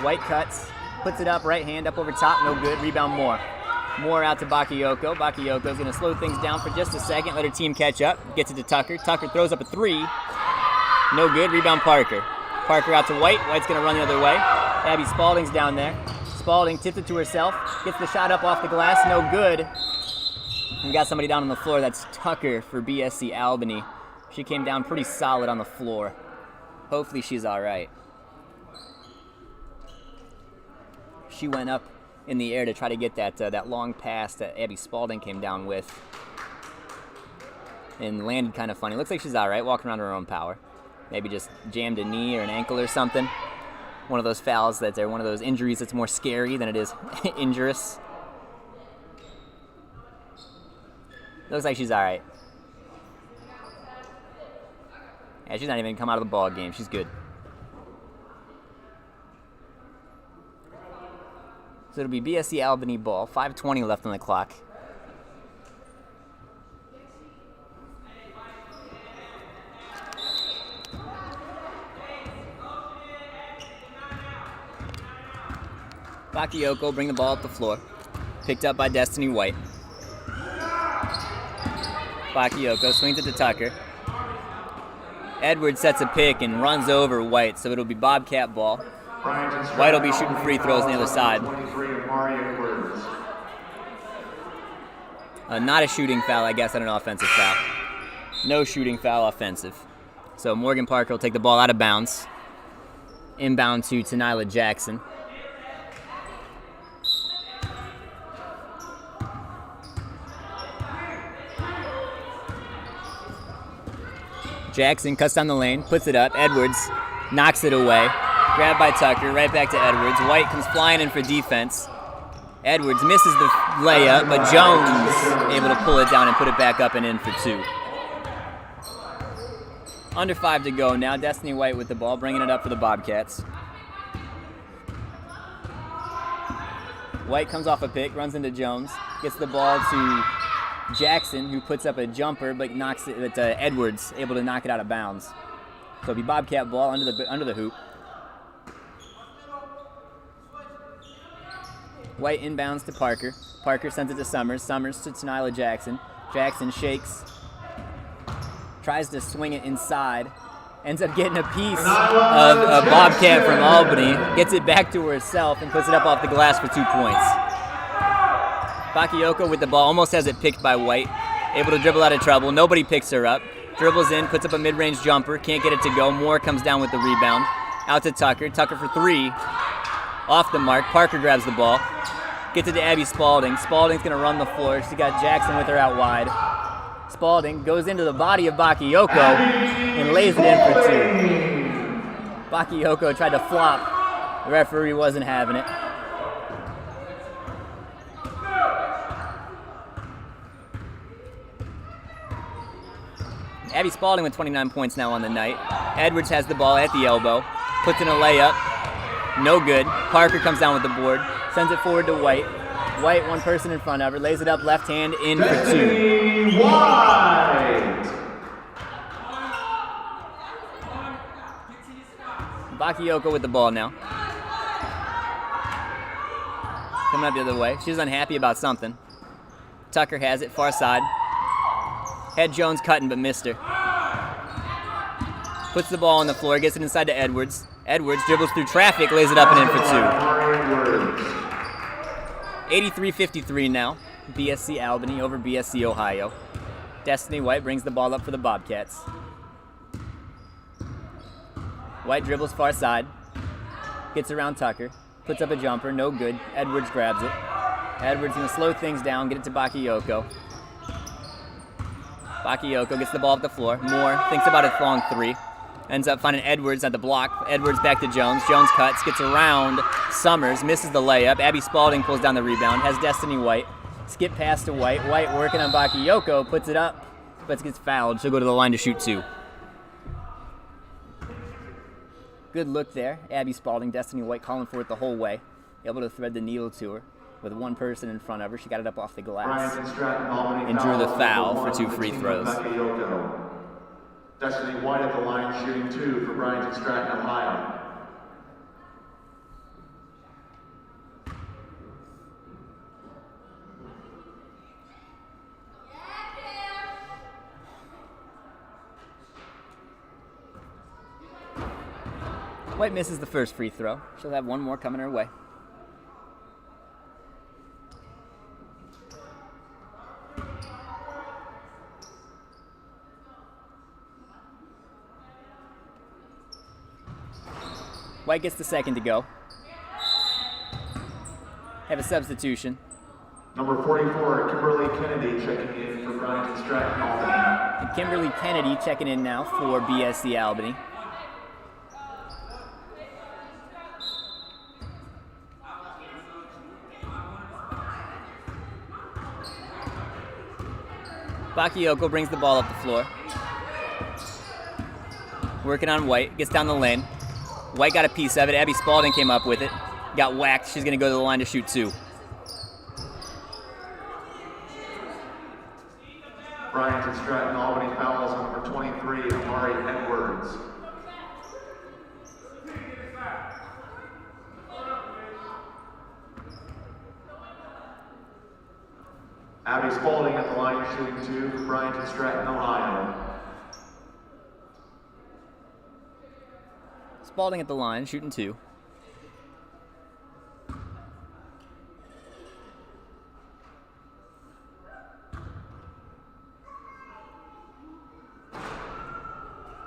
White cuts, puts it up, right hand up over top, no good. Rebound Moore. Moore out to Bakayoko. Bakayoko's going to slow things down for just a second, let her team catch up. Gets it to Tucker. Tucker throws up a 3. No good. Rebound Parker. Parker out to White. White's going to run the other way. Abby Spalding's down there. Spalding tipped it to herself. Gets the shot up off the glass. No good. We got somebody down on the floor. That's Tucker for BSC Albany. She came down pretty solid on the floor. Hopefully she's all right. She went up in the air to try to get that long pass that Abby Spalding came down with and landed kind of funny. Looks like she's all right, walking around her own power. Maybe just jammed a knee or an ankle or something. One of those fouls one of those injuries that's more scary than it is injurious. Looks like she's all right. Yeah, she's not even come out of the ball game. She's good. So it'll be BSC Albany ball. 5:20 left on the clock. Bakayoko bring the ball up the floor. Picked up by Destiny White. Bakayoko swings it to Tucker. Edwards sets a pick and runs over White, so it'll be Bobcat ball. White will be shooting free throws on the other side. 23, Amari Edwards. Not a shooting foul, I guess, and an offensive foul. No shooting foul, offensive. So Morgan Parker will take the ball out of bounds. Inbound to Tanila Jackson. Jackson cuts down the lane, puts it up. Edwards knocks it away. Grabbed by Tucker, right back to Edwards. White comes flying in for defense. Edwards misses the layup, but Jones able to pull it down and put it back up and in for two. Under 5 to go now. Destiny White with the ball, bringing it up for the Bobcats. White comes off a pick, runs into Jones, gets the ball to Jackson, who puts up a jumper, but knocks it to Edwards, able to knock it out of bounds. So it'll be Bobcat ball under the hoop. White inbounds to Parker. Parker sends it to Summers. Summers to Tanila Jackson. Jackson shakes. Tries to swing it inside. Ends up getting a piece of a Bobcat from Albany. Gets it back to herself and puts it up off the glass for 2 points. Bakayoko with the ball. Almost has it picked by White. Able to dribble out of trouble. Nobody picks her up. Dribbles in. Puts up a mid-range jumper. Can't get it to go. Moore comes down with the rebound. Out to Tucker. Tucker for 3. Off the mark. Parker grabs the ball. Gets it to Abby Spalding. Spalding's going to run the floor. She got Jackson with her out wide. Spalding goes into the body of Bakayoko and lays it in for 2. Bakayoko tried to flop. The referee wasn't having it. Abby Spalding with 29 points now on the night. Edwards has the ball at the elbow. Puts in a layup. No good. Parker comes down with the board. Sends it forward to White. White, one person in front of her. Lays it up left hand in for 2. White. Bakayoko with the ball now. Coming up the other way. She's unhappy about something. Tucker has it, far side. Had Jones cutting, but missed her. Puts the ball on the floor, gets it inside to Edwards. Edwards dribbles through traffic, lays it up and in for 2. 83-53 now. BSC Albany over BSC Ohio. Destiny White brings the ball up for the Bobcats. White dribbles far side. Gets around Tucker. Puts up a jumper, no good. Edwards grabs it. Edwards gonna slow things down, get it to Bakayoko. Bakayoko gets the ball off the floor. Moore thinks about a long 3. Ends up finding Edwards at the block. Edwards back to Jones. Jones cuts, gets around Summers, misses the layup. Abby Spalding pulls down the rebound, has Destiny White. Skip pass to White. White working on Bakayoko, puts it up, but gets fouled. She'll go to the line to shoot 2. Good look there. Abby Spalding, Destiny White calling for it the whole way. Able to thread the needle to her with one person in front of her. She got it up off the glass and drew the foul for 2 free throws. Destiny White at the line shooting 2 for Bryant and Stratton, Ohio. White misses the first free throw. She'll have one more coming her way. White gets the second to go. Have a substitution. Number 44, Kimberly Kennedy checking in for Bryant and Stratton, Albany. And Kimberly Kennedy checking in now for BSC Albany. Bakayoko brings the ball up the floor. Working on White, gets down the lane. White got a piece of it. Abby Spalding came up with it. Got whacked. She's going to go to the line to shoot 2. Bryant and Stratton, Albany fouls on number 23, Amari Edwards. Abby Spalding at the line shooting 2 for Bryant and Stratton, Ohio. Spalding at the line, shooting 2.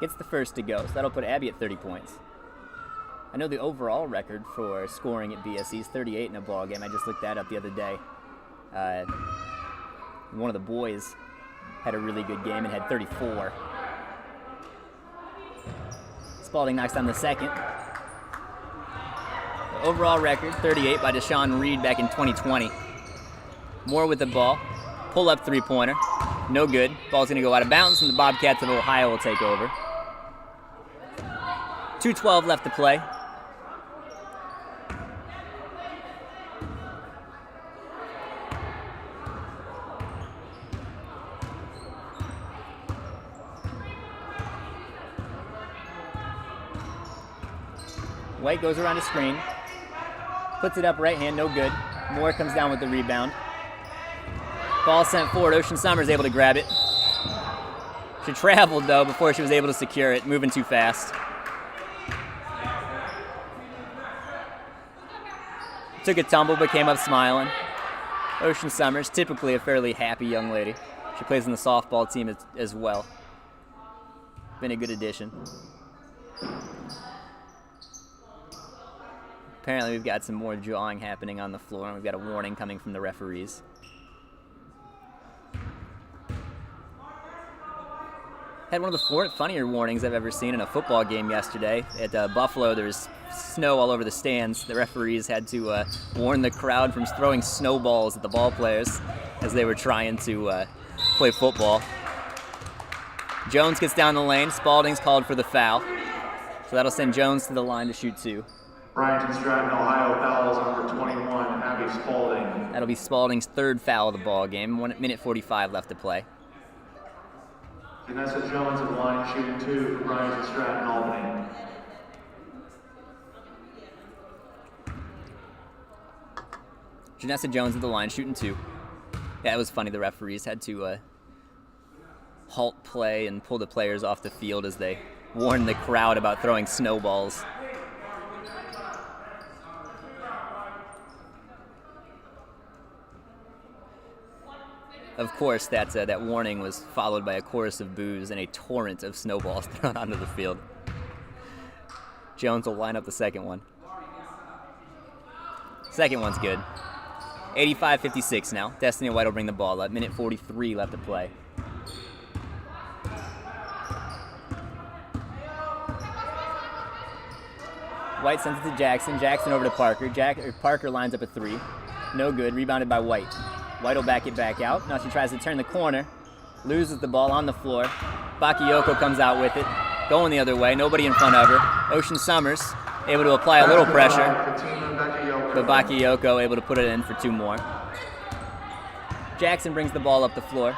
Gets the first to go, so that'll put Abby at 30 points. I know the overall record for scoring at BSC is 38 in a ball game. I just looked that up the other day. One of the boys had a really good game and had 34. Spalding knocks down the second. The overall record, 38 by Deshaun Reed back in 2020. Moore with the ball. Pull-up three-pointer. No good. Ball's going to go out of bounds, and the Bobcats of Ohio will take over. 2:12 left to play. White goes around the screen. Puts it up right hand, no good. Moore comes down with the rebound. Ball sent forward. Ocean Summers able to grab it. She traveled, though, before she was able to secure it. Moving too fast. Took a tumble, but came up smiling. Ocean Summers, typically a fairly happy young lady. She plays in the softball team as well. Been a good addition. Apparently we've got some more jawing happening on the floor, and we've got a warning coming from the referees. Had one of the funnier warnings I've ever seen in a football game yesterday. At Buffalo, there was snow all over the stands. The referees had to warn the crowd from throwing snowballs at the ball players as they were trying to play football. Jones gets down the lane. Spalding's called for the foul. So that'll send Jones to the line to shoot two. Bryant Stratton, Ohio fouls number 21, Abby Spalding. That'll be Spalding's third foul of the ball game. 1 minute 45 left to play. Vanessa Jones of the line shooting two for Bryant Stratton, Albany. Janessa Jones at the line shooting two. Yeah, it was funny. The referees had to halt play and pull the players off the field as they warned the crowd about throwing snowballs. Of course, that warning was followed by a chorus of boos and a torrent of snowballs thrown onto the field. Jones will line up the second one. Second one's good. 85-56 now. Destiny White will bring the ball up. Minute 43 left to play. White sends it to Jackson. Jackson over to Parker. Parker lines up a three. No good. Rebounded by White. White will back it back out. Now she tries to turn the corner. Loses the ball on the floor. Bakayoko comes out with it. Going the other way. Nobody in front of her. Ocean Summers able to apply a little pressure. But Bakayoko able to put it in for two more. Jackson brings the ball up the floor.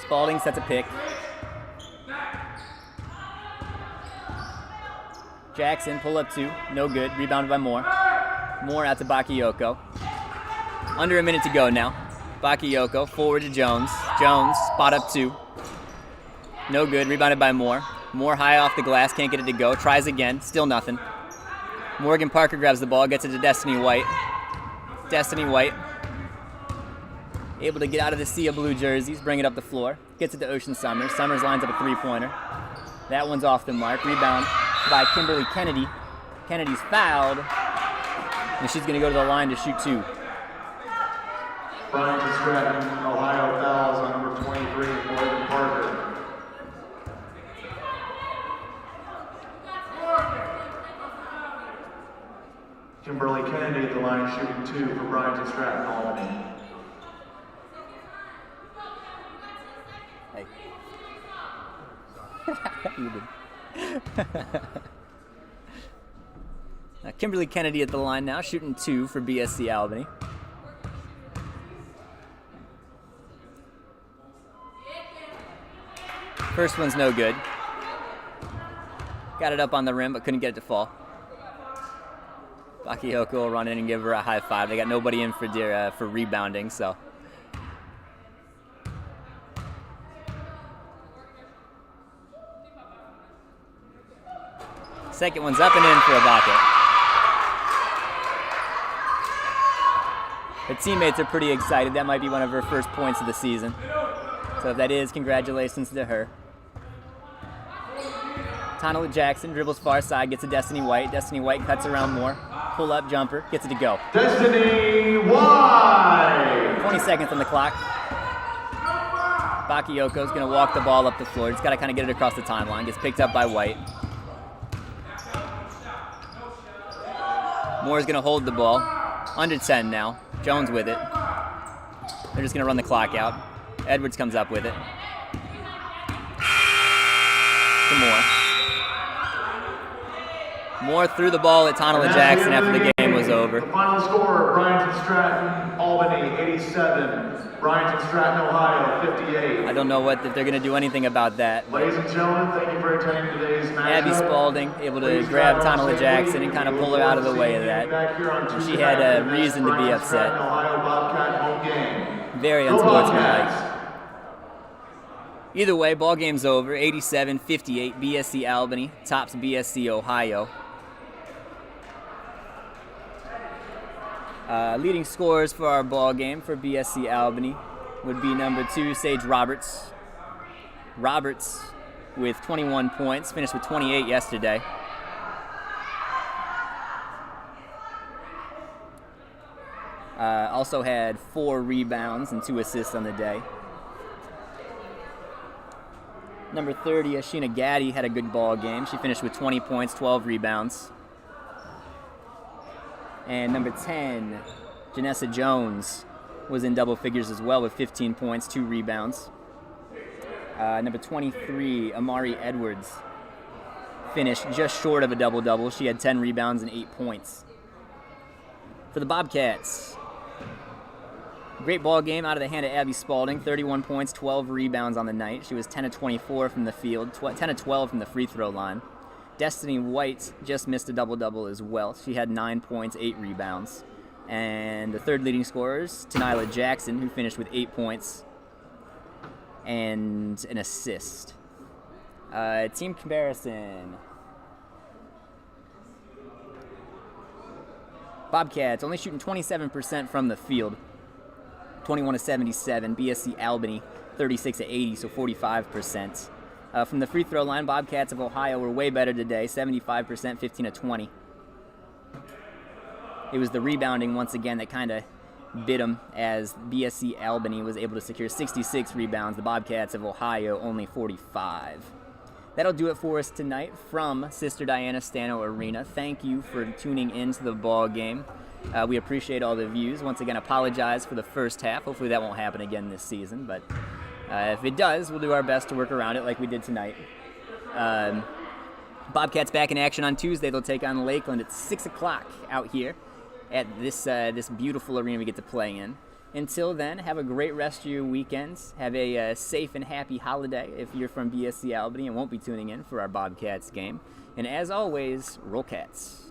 Spalding sets a pick. Jackson, pull up two. No good. Rebounded by Moore. Moore out to Bakayoko. Under a minute to go now. Bakayoko forward to Jones. Jones, spot up two. No good. Rebounded by Moore. Moore high off the glass. Can't get it to go. Tries again. Still nothing. Morgan Parker grabs the ball. Gets it to Destiny White. Destiny White able to get out of the sea of blue jerseys. Bring it up the floor. Gets it to Ocean Summers. Summers lines up a three-pointer. That one's off the mark. Rebound by Kimberly Kennedy. Kennedy's fouled. And she's going to go to the line to shoot two. Bryant Stratton, Ohio fouls on number 23, Morgan Parker. Kimberly Kennedy at the line shooting two for Bryant Stratton, Albany. Hey. You did. Kimberly Kennedy at the line now, shooting two for BSC Albany. First one's no good. Got it up on the rim, but couldn't get it to fall. Bakayoko will run in and give her a high five. They got nobody in for rebounding, so. Second one's up and in for a bucket. Her teammates are pretty excited. That might be one of her first points of the season. So if that is, congratulations to her. Tonala Jackson dribbles far side, gets to Destiny White. Destiny White cuts around more. Pull up jumper, gets it to go. Destiny White! 20 seconds on the clock. Bakayoko's going to walk the ball up the floor. Just got to kind of get it across the timeline. Gets picked up by White. Moore's going to hold the ball. Under 10 now. Jones with it. They're just going to run the clock out. Edwards comes up with it. To Moore. Moore threw the ball at Tonala Jackson after the game was over. The final score, Bryanton Stratton, Albany, 87. Bryanton Stratton, Ohio, 58. I don't know if they're going to do anything about that. Ladies and gentlemen, thank you for attending today's match. Abby Spalding able to grab Tonala Jackson and kind of pull her out of the way of that. And she had a reason to be upset. Ohio Bobcat home game. Very unsportsmanlike. Either way, ball game's over. 87-58. BSC Albany tops BSC Ohio. Leading scorers for our ball game for BSC Albany would be number 2, Sage Roberts. Roberts with 21 points, finished with 28 yesterday. Also had 4 rebounds and 2 assists on the day. Number 30, Ashina Gaddy, had a good ball game. She finished with 20 points, 12 rebounds. And number 10, Janessa Jones, was in double figures as well with 15 points, 2 rebounds. Number 23, Amari Edwards, finished just short of a double-double. She had 10 rebounds and 8 points. For the Bobcats, great ball game out of the hand of Abby Spalding. 31 points, 12 rebounds on the night. She was 10 of 24 from the field, 10 of 12 from the free throw line. Destiny White just missed a double-double as well. She had 9 points, 8 rebounds. And the third leading scorers, Tonala Jackson, who finished with 8 points and an assist. Team comparison. Bobcats only shooting 27% from the field. 21 of 77. BSC Albany 36 of 80, so 45%. From the free throw line, Bobcats of Ohio were way better today, 75%, 15 of 20. It was the rebounding once again that kind of bit them, as BSC Albany was able to secure 66 rebounds. The Bobcats of Ohio only 45. That'll do it for us tonight from Sister Diana Stano Arena. Thank you for tuning into the ball game. We appreciate all the views. Once again, apologize for the first half. Hopefully that won't happen again this season, but if it does, we'll do our best to work around it like we did tonight. Bobcats back in action on Tuesday. They'll take on Lakeland at 6 o'clock out here at this beautiful arena we get to play in. Until then, have a great rest of your weekends. Have a safe and happy holiday if you're from BSC Albany and won't be tuning in for our Bobcats game. And as always, Roll Cats.